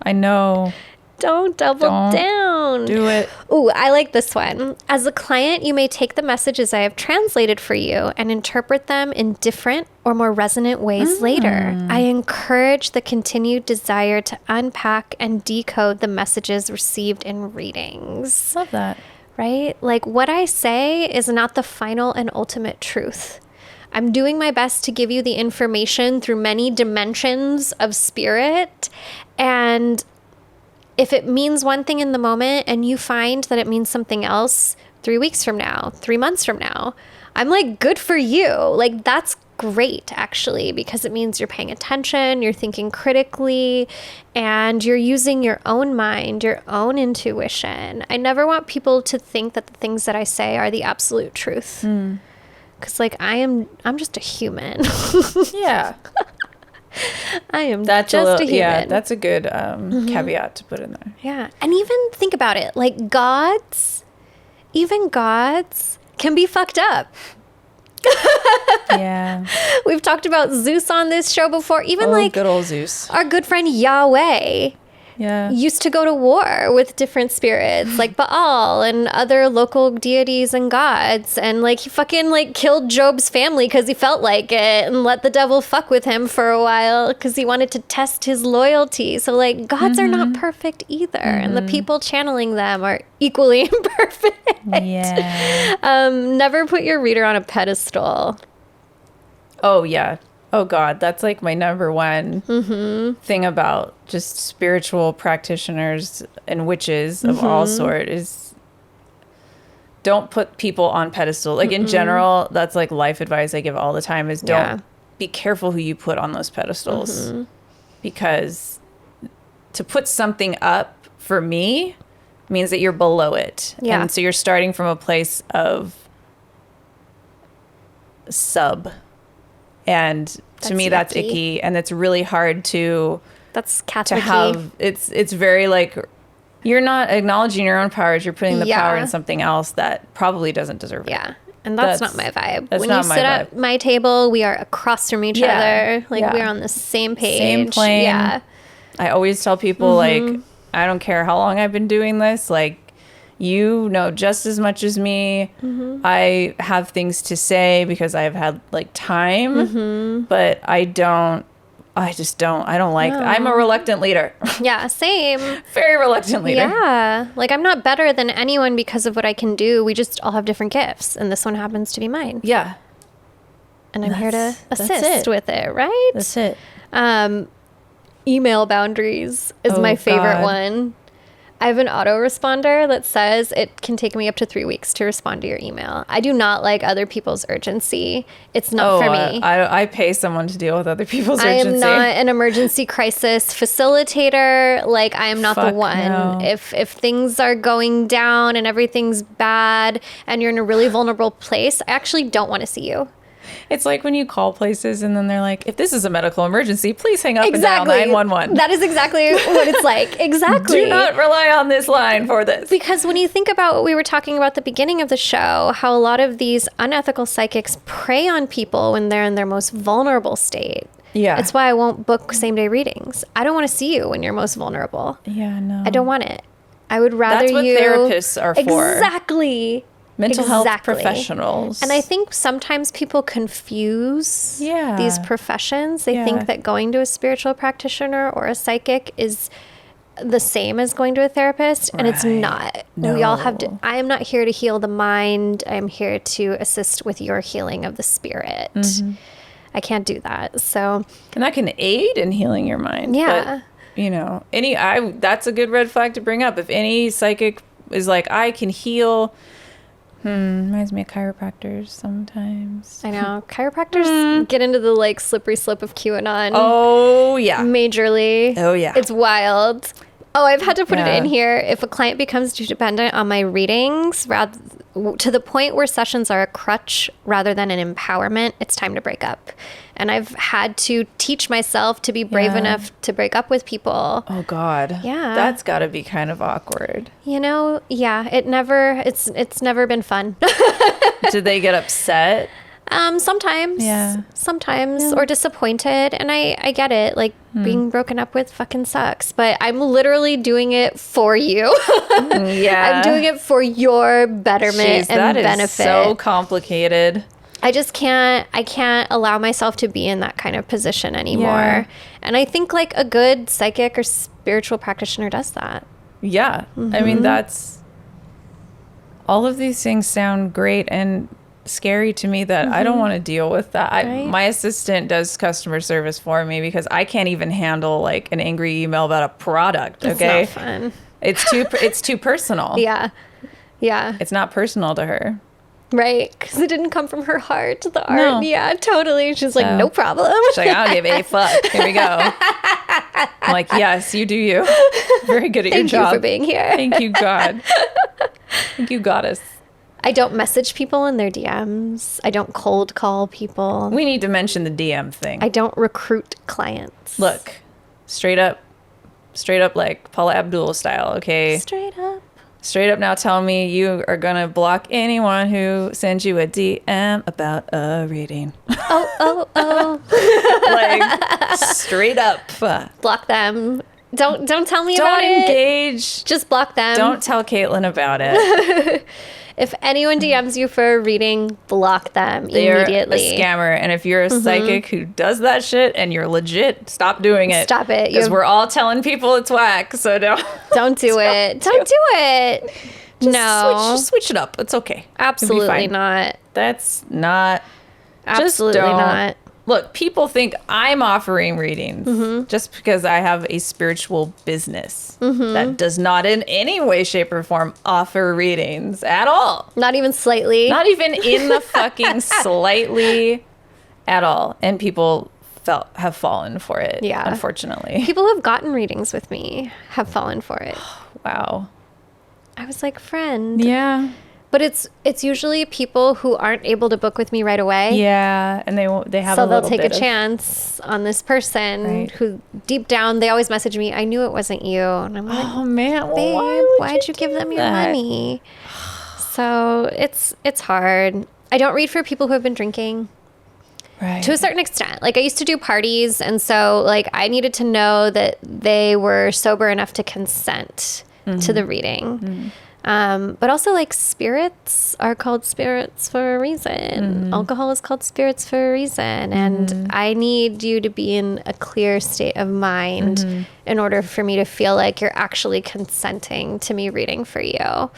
I know. Don't double Don't down. Do it. Ooh, I like this one. As a client, you may take the messages I have translated for you and interpret them in different or more resonant ways later. I encourage the continued desire to unpack and decode the messages received in readings. Love that. Right? Like what I say is not the final and ultimate truth. I'm doing my best to give you the information through many dimensions of spirit, and if it means one thing in the moment and you find that it means something else 3 weeks from now, 3 months from now, I'm like, good for you. Like, that's great, actually, because it means you're paying attention, you're thinking critically, and you're using your own mind, your own intuition. I never want people to think that the things that I say are the absolute truth. Because, like, I'm just a human. Yeah. I am That's just a human. Yeah, that's a good caveat to put in there. Yeah. And even think about it, like even gods can be fucked up. Yeah. We've talked about Zeus on this show before. Even like good old Zeus. our good friend Yahweh Yeah. used to go to war with different spirits like Baal and other local deities and gods. And like he fucking like killed Job's family because he felt like it and let the devil fuck with him for a while because he wanted to test his loyalty. So like gods are not perfect either. And the people channeling them are equally imperfect. Yeah. Never put your reader on a pedestal. Oh, yeah. Oh, God. That's like my number one thing about just spiritual practitioners and witches of all sort is don't put people on pedestal. Like in general, that's like life advice I give all the time is don't be careful who you put on those pedestals because to put something up for me, means that you're below it. Yeah. And so you're starting from a place of sub. And to me, that's yucky. icky. And it's really hard That's to Catholic. have. It's very like, you're not acknowledging your own powers. You're putting the power in something else that probably doesn't deserve it. Yeah. And that's not my vibe. That's when not you my sit vibe. at my table, we are across from each other. Like Yeah. we're on the same page. Same plane. Yeah. I always tell people, like, I don't care how long I've been doing this. Like, you know just as much as me. I have things to say because I've had, like, time. But I don't like... I'm a reluctant leader. Yeah, same. Very reluctant leader. Yeah. Like I'm not better than anyone because of what I can do. We just all have different gifts. And this one happens to be mine. Yeah. And I'm here to That's assist it. with it, right? That's it. Email boundaries is Oh, my favorite God. one. I have an autoresponder that says it can take me up to 3 weeks to respond to your email. I do not like other people's urgency. It's not for me. I pay someone to deal with other people's I urgency. am not an emergency crisis facilitator. Like I am not the Fuck one. no. If things are going down and everything's bad and you're in a really vulnerable place, I actually don't want to see you. It's like when you call places and then they're like, if this is a medical emergency, please hang up and dial 911. That is exactly what it's like. Exactly. Do not rely on this line for this. Because when you think about what we were talking about at the beginning of the show, how a lot of these unethical psychics prey on people when they're in their most vulnerable state. Yeah. It's why I won't book same-day readings. I don't want to see you when you're most vulnerable. Yeah, no. I don't want it. I would rather That's what you... therapists are for. Exactly. Mental health Exactly. professionals. And I think sometimes people confuse Yeah. these professions. They Yeah. think that going to a spiritual practitioner or a psychic is the same as going to a therapist, and it's Right. not. We all have No. I am not here to heal the mind. I'm here to assist with your healing of the spirit. Mm-hmm. I can't do that. So, and that can aid in healing your mind. Yeah. But, you know, that's a good red flag to bring up. If any psychic is like, I can heal... reminds me of chiropractors sometimes. I know chiropractors get into the like slippery slope of QAnon. Oh, yeah. Majorly. Oh, yeah. It's wild. Oh, I've had to put it Yeah. in here. If a client becomes too dependent on my readings, to the point where sessions are a crutch rather than an empowerment, it's time to break up. And I've had to teach myself to be brave Yeah. enough to break up with people. Oh, God. Yeah. That's got to be kind of awkward. You know, yeah, it's never been fun. Did they get upset? Sometimes. Yeah. Sometimes. Or disappointed. And I get it. Like, Hmm. being broken up with fucking sucks. But I'm literally doing it for you. Yeah. I'm doing it for your betterment Jeez, and that is benefit. so complicated. I can't allow myself to be in that kind of position anymore. Yeah. And I think like a good psychic or spiritual practitioner does that. Yeah. I mean, all of these things sound great and scary to me that I don't want to deal with that. Right. My assistant does customer service for me because I can't even handle like an angry email about a product. Okay. It's not fun. It's too personal. Yeah. Yeah. It's not personal to her. Right. Because it didn't come from her heart, the art. No. Yeah, totally. She's like, So- no problem. She's like, I don't give a fuck. Here we go. I'm like, yes, you do you. Very good at your Thank you job. for being here. Thank you, God. Thank you, Goddess. I don't message people in their DMs. I don't cold call people. We need to mention the DM thing. I don't recruit clients. Look, straight up like Paula Abdul style, okay? Straight up. Straight up now tell me you are going to block anyone who sends you a DM about a reading. Oh. Like, straight up. Block them. Don't tell me Don't about it. engage. Just block them. Don't tell Kaitlyn about it. If anyone DMs you for a reading, block them They're immediately. a scammer. And if you're a psychic who does that shit and you're legit, stop doing it. Stop it. Because we're all telling people it's whack. So don't do it. Don't do it. No. switch it up. It's okay. You'll be Absolutely fine. not. That's not. Absolutely just don't. not. Look, people think I'm offering readings Mm-hmm. just because I have a spiritual business that does not in any way, shape, or form offer readings at all. Not even slightly. Not even in the fucking slightly at all. And people have fallen for it. Yeah. Unfortunately. People who have gotten readings with me have fallen for it. Wow. I was like, friend. Yeah. But it's usually people who aren't able to book with me right away. Yeah, and they have So a they'll little take a bit chance on this person Right. who deep down they always message me, I knew it wasn't you. And I'm like, Oh man, well, babe, why'd you give do them your that? money? So it's hard. I don't read for people who have been drinking. Right. To a certain extent. Like I used to do parties, and so like I needed to know that they were sober enough to consent to the reading. But also like spirits are called spirits for a reason. Alcohol is called spirits for a reason. And I need you to be in a clear state of mind in order for me to feel like you're actually consenting to me reading for you.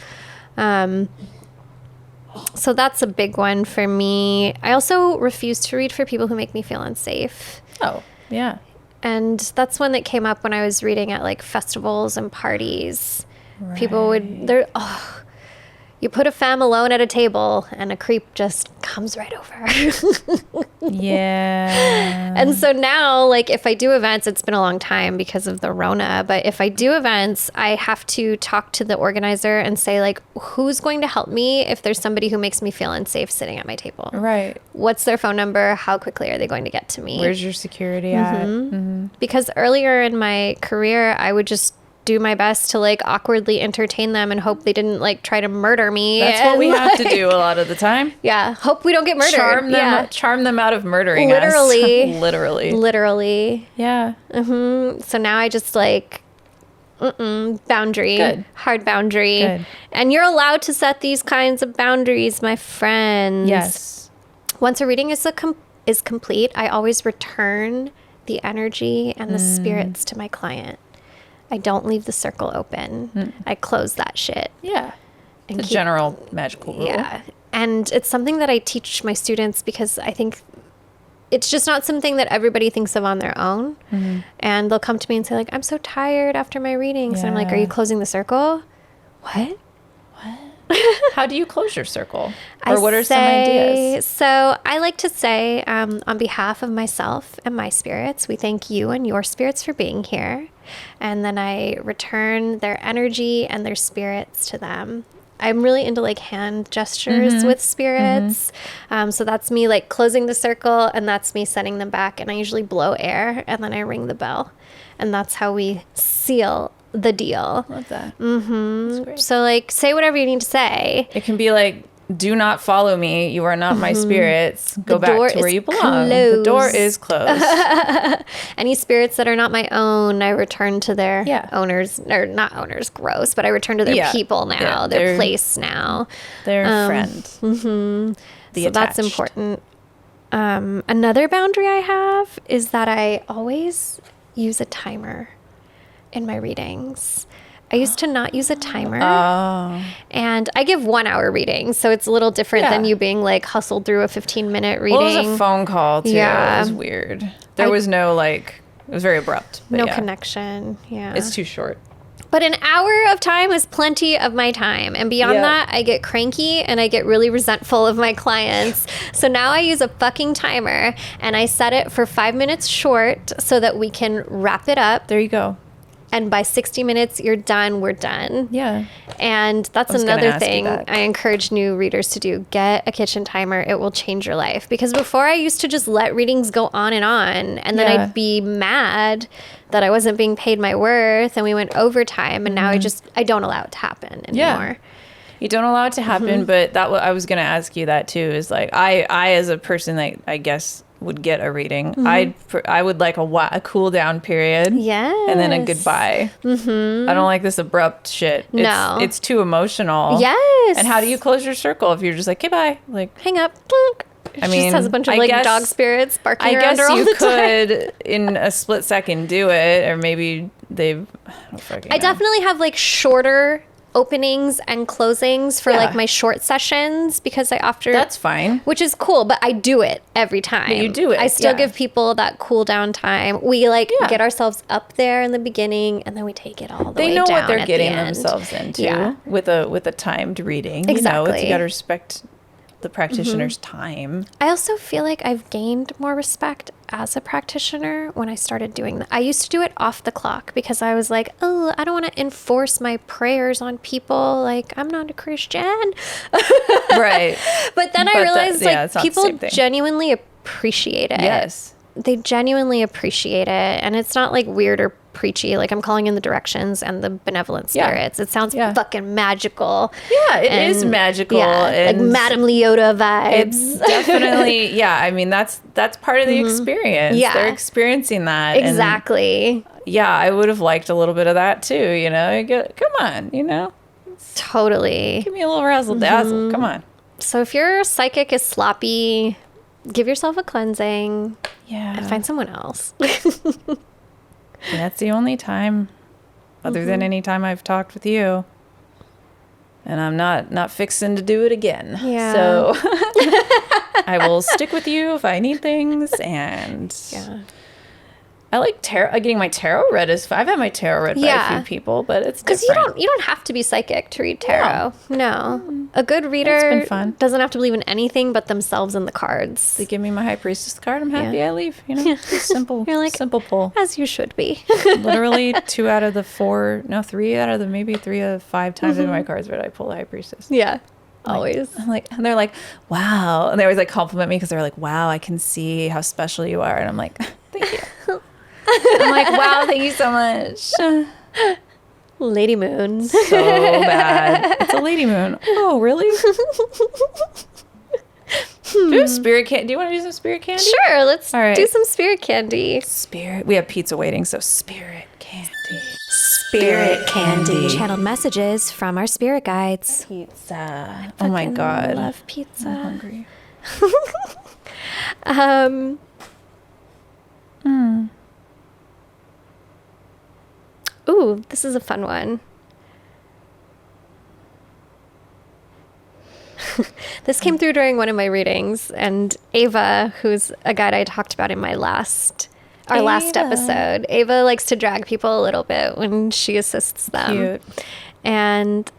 So that's a big one for me. I also refuse to read for people who make me feel unsafe. Oh, yeah. And that's one that came up when I was reading at like festivals and parties. People would, you put a femme alone at a table and a creep just comes right over. Yeah. And so now, like, if I do events, it's been a long time because of the Rona, but if I do events, I have to talk to the organizer and say, like, who's going to help me if there's somebody who makes me feel unsafe sitting at my table? Right. What's their phone number? How quickly are they going to get to me? Where's your security at? Because earlier in my career, I would just do my best to like awkwardly entertain them and hope they didn't like try to murder me. That's what we have to do a lot of the time. Yeah. Hope we don't get murdered. Charm them out of murdering Literally. us. Literally. Literally. Yeah. So now I just like, boundary. Good. Hard boundary. Good. And you're allowed to set these kinds of boundaries, my friends. Yes. Once a reading is complete, I always return the energy and the spirits to my client. I don't leave the circle open. I close that shit. Yeah. And The general magical rule. Yeah. And it's something that I teach my students because I think it's just not something that everybody thinks of on their own. And they'll come to me and say like, I'm so tired after my readings. And I'm like, are you closing the circle? What? How do you close your circle? Or what are some ideas? So I like to say, on behalf of myself and my spirits, we thank you and your spirits for being here. And then I return their energy and their spirits to them. I'm really into like hand gestures with spirits. So that's me like closing the circle and that's me sending them back. And I usually blow air and then I ring the bell. And that's how we seal the deal. Love that. That's great. So like say whatever you need to say. It can be like, do not follow me. You are not my spirits. Go back to where you belong. Closed. The door is closed. Any spirits that are not my own, I return to their Yeah. owners, or not owners, gross, but I return to their Yeah. people now, Yeah, their they're- place now. Their friend. The So that's attached. important. Another boundary I have is that I always use a timer in my readings. I used to not use a timer. Oh. And I give 1 hour readings, so it's a little different than Yeah. you being like hustled through a 15-minute reading. Well, it was a phone call too. Yeah. It was weird. There was no like, it was very abrupt. But no yeah. connection. Yeah. It's too short. But an hour of time is plenty of my time. And beyond Yeah. that, I get cranky and I get really resentful of my clients. So now I use a fucking timer and I set it for 5 minutes short so that we can wrap it up. There you go. And by 60 minutes, you're done. We're done. Yeah. And that's was gonna another ask you thing that. I encourage new readers to do. Get a kitchen timer. It will change your life. Because before I used to just let readings go on. And then Yeah. I'd be mad that I wasn't being paid my worth and we went overtime. And now I don't allow it to happen anymore. You don't allow it to happen, but I was going to ask you that too, is like, I as a person that I guess would get a reading, I would like a cool down period. Yes. And then a goodbye. I don't like this abrupt shit. No. It's too emotional. Yes. And how do you close your circle if you're just like, okay, bye? Like, Hang up. Plunk. I She mean, just has a bunch of I like guess- dog spirits barking I around guess her all you the time. could in a split second do it, or maybe they've. I don't fucking I know. definitely have like shorter openings and closings for Yeah. like my short sessions because I often That's fine. which is cool, but I do it every time. But you do it, I still yeah. give people that cool down time. We like Yeah. get ourselves up there in the beginning and then we take it all the way They down. know what they're at getting the end. themselves into Yeah. with a timed reading. You know, Exactly. you got to respect the practitioner's time. I also feel like I've gained more respect as a practitioner when I started doing that. I used to do it off the clock because I was like, oh, I don't want to enforce my prayers on people. Like, I'm not a Christian. Right. But then I realized it's not the people same thing. genuinely appreciate it. Yes. They genuinely appreciate it. And it's not like weird or preachy. Like, I'm calling in the directions and the benevolent spirits. It sounds fucking magical. Yeah, it is magical. Like Madame Leota vibes. It's definitely, I mean, that's part of the experience. Yeah. They're experiencing that. Exactly. And I would have liked a little bit of that too, you know? Come on, you know? Totally. Give me a little razzle dazzle. Come on. So if your psychic is sloppy, give yourself a cleansing. Yeah. And find someone else. That's the only time, other than any time I've talked with you. And I'm not fixing to do it again. Yeah. So I will stick with you if I need things. And I like getting my tarot read. I've had my tarot read by a few people, but it's different. Because you don't have to be psychic to read tarot. No. A good reader It's been fun. doesn't have to believe in anything but themselves and the cards. They give me my High Priestess card. I'm happy I leave. You know, just simple. You're like, simple pull. As you should be. Literally 3 out of the 5 times in my cards read, I pull the High Priestess. Yeah. Always. I'm like, and they're like, wow. And they always like compliment me because they're like, wow, I can see how special you are. And I'm like, thank you. I'm like, wow, thank you so much. Lady Moon. So bad. It's a lady moon. Oh, really? Do you have spirit candy? Do you want to do some spirit candy? Sure, let's All right. do some spirit candy. Spirit. We have pizza waiting, so spirit candy. Spirit candy. Channeled messages from our spirit guides. Pizza. Oh my God. Love pizza. I'm hungry. Ooh, this is a fun one. This came through during one of my readings, and Ava, who's a guide I talked about in our last episode, Ava likes to drag people a little bit when she assists them. Cute. And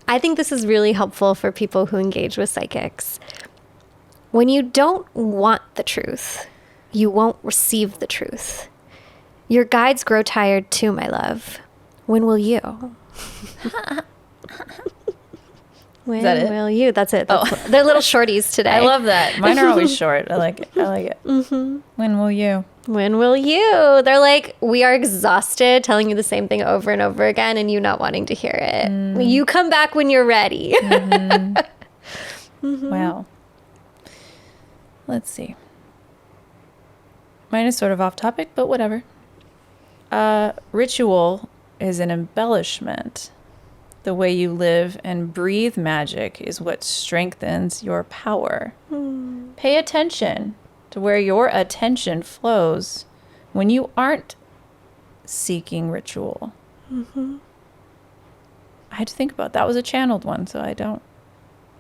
I think this is really helpful for people who engage with psychics. When you don't want the truth, you won't receive the truth. Your guides grow tired too, my love. When will you? When that it? will you? That's it. They're little shorties today. I love that. Mine are always short. I like it. Mm-hmm. When will you? When will you? They're like, we are exhausted telling you the same thing over and over again and you not wanting to hear it. You come back when you're ready. Wow. Let's see. Mine is sort of off topic, but whatever. Ritual is an embellishment. The way you live and breathe magic is what strengthens your power. Pay attention to where your attention flows when you aren't seeking ritual. I had to think about that. Was a channeled one, so I didn't.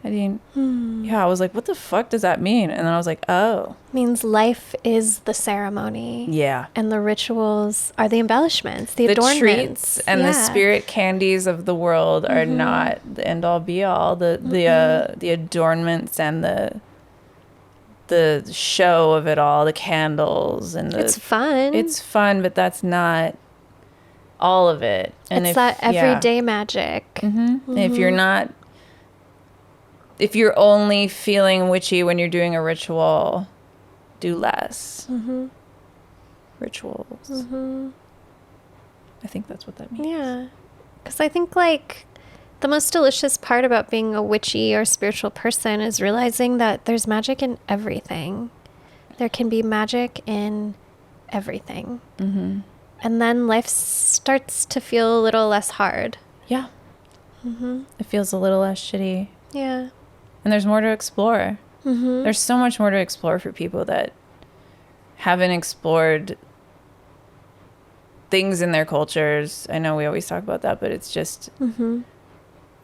I was like, what the fuck does that mean? And then I was like, oh. Means life is the ceremony. Yeah. And the rituals are the embellishments, the adornments. Treats and the spirit candies of the world are not the end all be all. The adornments and the show of it all, the candles and it's fun. It's fun, but that's not all of it. And it's that everyday magic. If you're only feeling witchy when you're doing a ritual, do less. Rituals. I think that's what that means. Yeah. Because I think, like, the most delicious part about being a witchy or spiritual person is realizing that there's magic in everything. There can be magic in everything. And then life starts to feel a little less hard. Yeah. It feels a little less shitty. Yeah. And there's more to explore. There's so much more to explore for people that haven't explored things in their cultures. I know we always talk about that, but it's just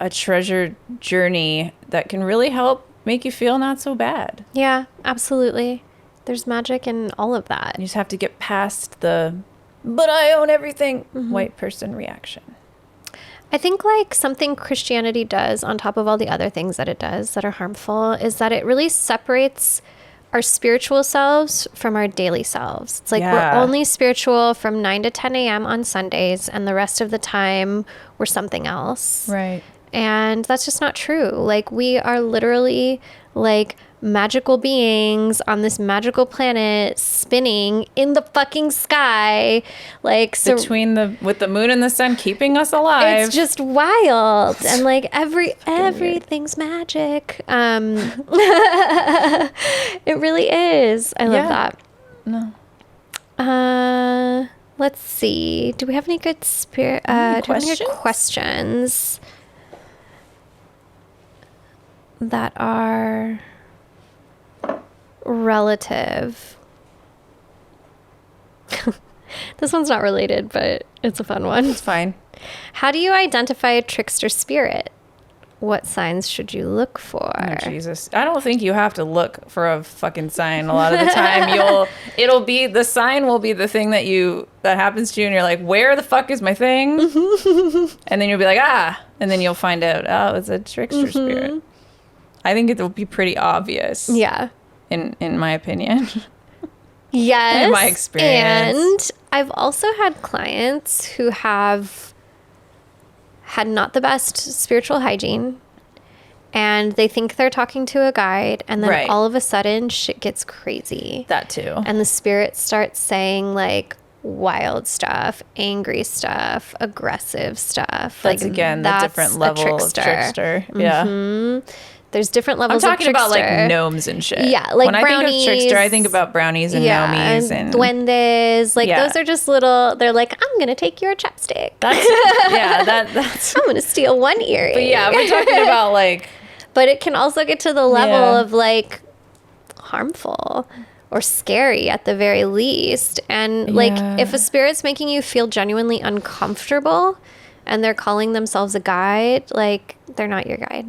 a treasure journey that can really help make you feel not so bad. Yeah, absolutely. There's magic in all of that. You just have to get past the, but I own everything, white person reaction. I think like something Christianity does on top of all the other things that it does that are harmful is that it really separates our spiritual selves from our daily selves. It's like we're only spiritual from 9 to 10 a.m. on Sundays, and the rest of the time we're something else. Right. And that's just not true. Like, we are literally like magical beings on this magical planet spinning in the fucking sky, like, so with the moon and the sun keeping us alive. it's just wild. And like everything's magic. It really is. I love that. No. Let's see, do we have any good questions that are relative? This one's not related, but it's a fun one. It's fine. How do you identify a trickster spirit? What signs should you look for? Oh, Jesus. I don't think you have to look for a fucking sign. A lot of the time the sign will be the thing that happens to you, and you're like, where the fuck is my thing? And then you'll be like, and then you'll find out, oh, it's a trickster spirit. I think it will be pretty obvious. Yeah. In my opinion. Yes. In my experience. And I've also had clients who have had not the best spiritual hygiene, and they think they're talking to a guide, and then all of a sudden shit gets crazy. That too. And the spirit starts saying like wild stuff, angry stuff, aggressive stuff. That's like, again the different level of trickster. Yeah. Mm-hmm. There's different levels of trickster. I'm talking about like gnomes and shit. Yeah, like when brownies. I think of trickster, I think about brownies and gnomies and duendes. Like those are just little. They're like, I'm gonna take your chapstick. That's. I'm gonna steal one earring. But yeah, we're talking about like. But it can also get to the level of like harmful or scary at the very least. And like if a spirit's making you feel genuinely uncomfortable, and they're calling themselves a guide, like they're not your guide.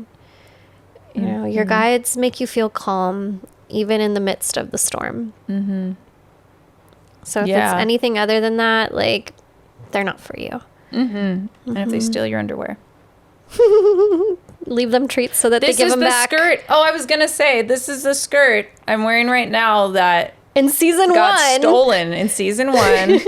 You know, your guides make you feel calm even in the midst of the storm. Mm-hmm. So if it's anything other than that, like, they're not for you. Mm-hmm. And if they steal your underwear. Leave them treats so that they give them back. This is the skirt. Oh, I was going to say, this is the skirt I'm wearing right now that in season got stolen in season 1.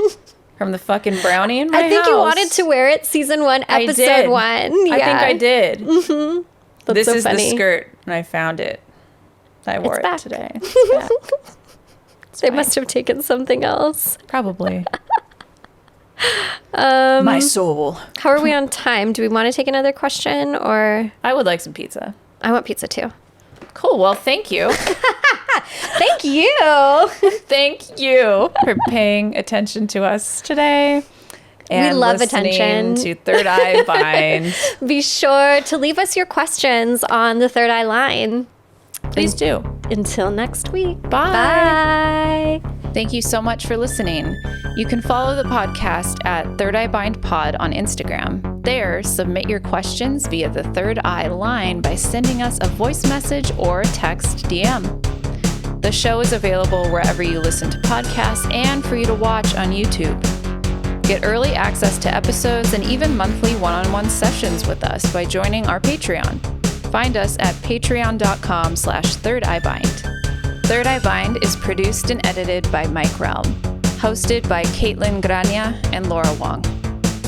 From the fucking brownie in my house. I think you wanted to wear it season 1, episode 1. Yeah. I think I did. Mm-hmm. This so is funny. The skirt, and I found it. I wore it today. They must have taken something else. Probably. My soul. How are we on time? Do we want to take another question, or? I would like some pizza. I want pizza too. Cool. Well, thank you. Thank you. Thank you for paying attention to us today. And we love attention. To Third Eye Bind. Be sure to leave us your questions on the Third Eye line. Please do. Until next week. Bye. Bye. Thank you so much for listening. You can follow the podcast at Third Eye Bind Pod on Instagram. There, submit your questions via the Third Eye line by sending us a voice message or text DM. The show is available wherever you listen to podcasts and for you to watch on YouTube. Get early access to episodes and even monthly one-on-one sessions with us by joining our Patreon. Find us at patreon.com/thirdeyebind. Third Eye Bind is produced and edited by Mike Realm. Hosted by Kaitlyn Grania and Laura Wong.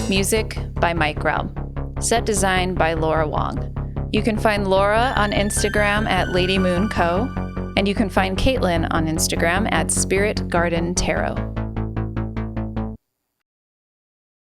Music by Mike Realm. Set design by Laura Wong. You can find Laura on Instagram at Lady Moon Co. And you can find Kaitlyn on Instagram at Spirit Garden Tarot.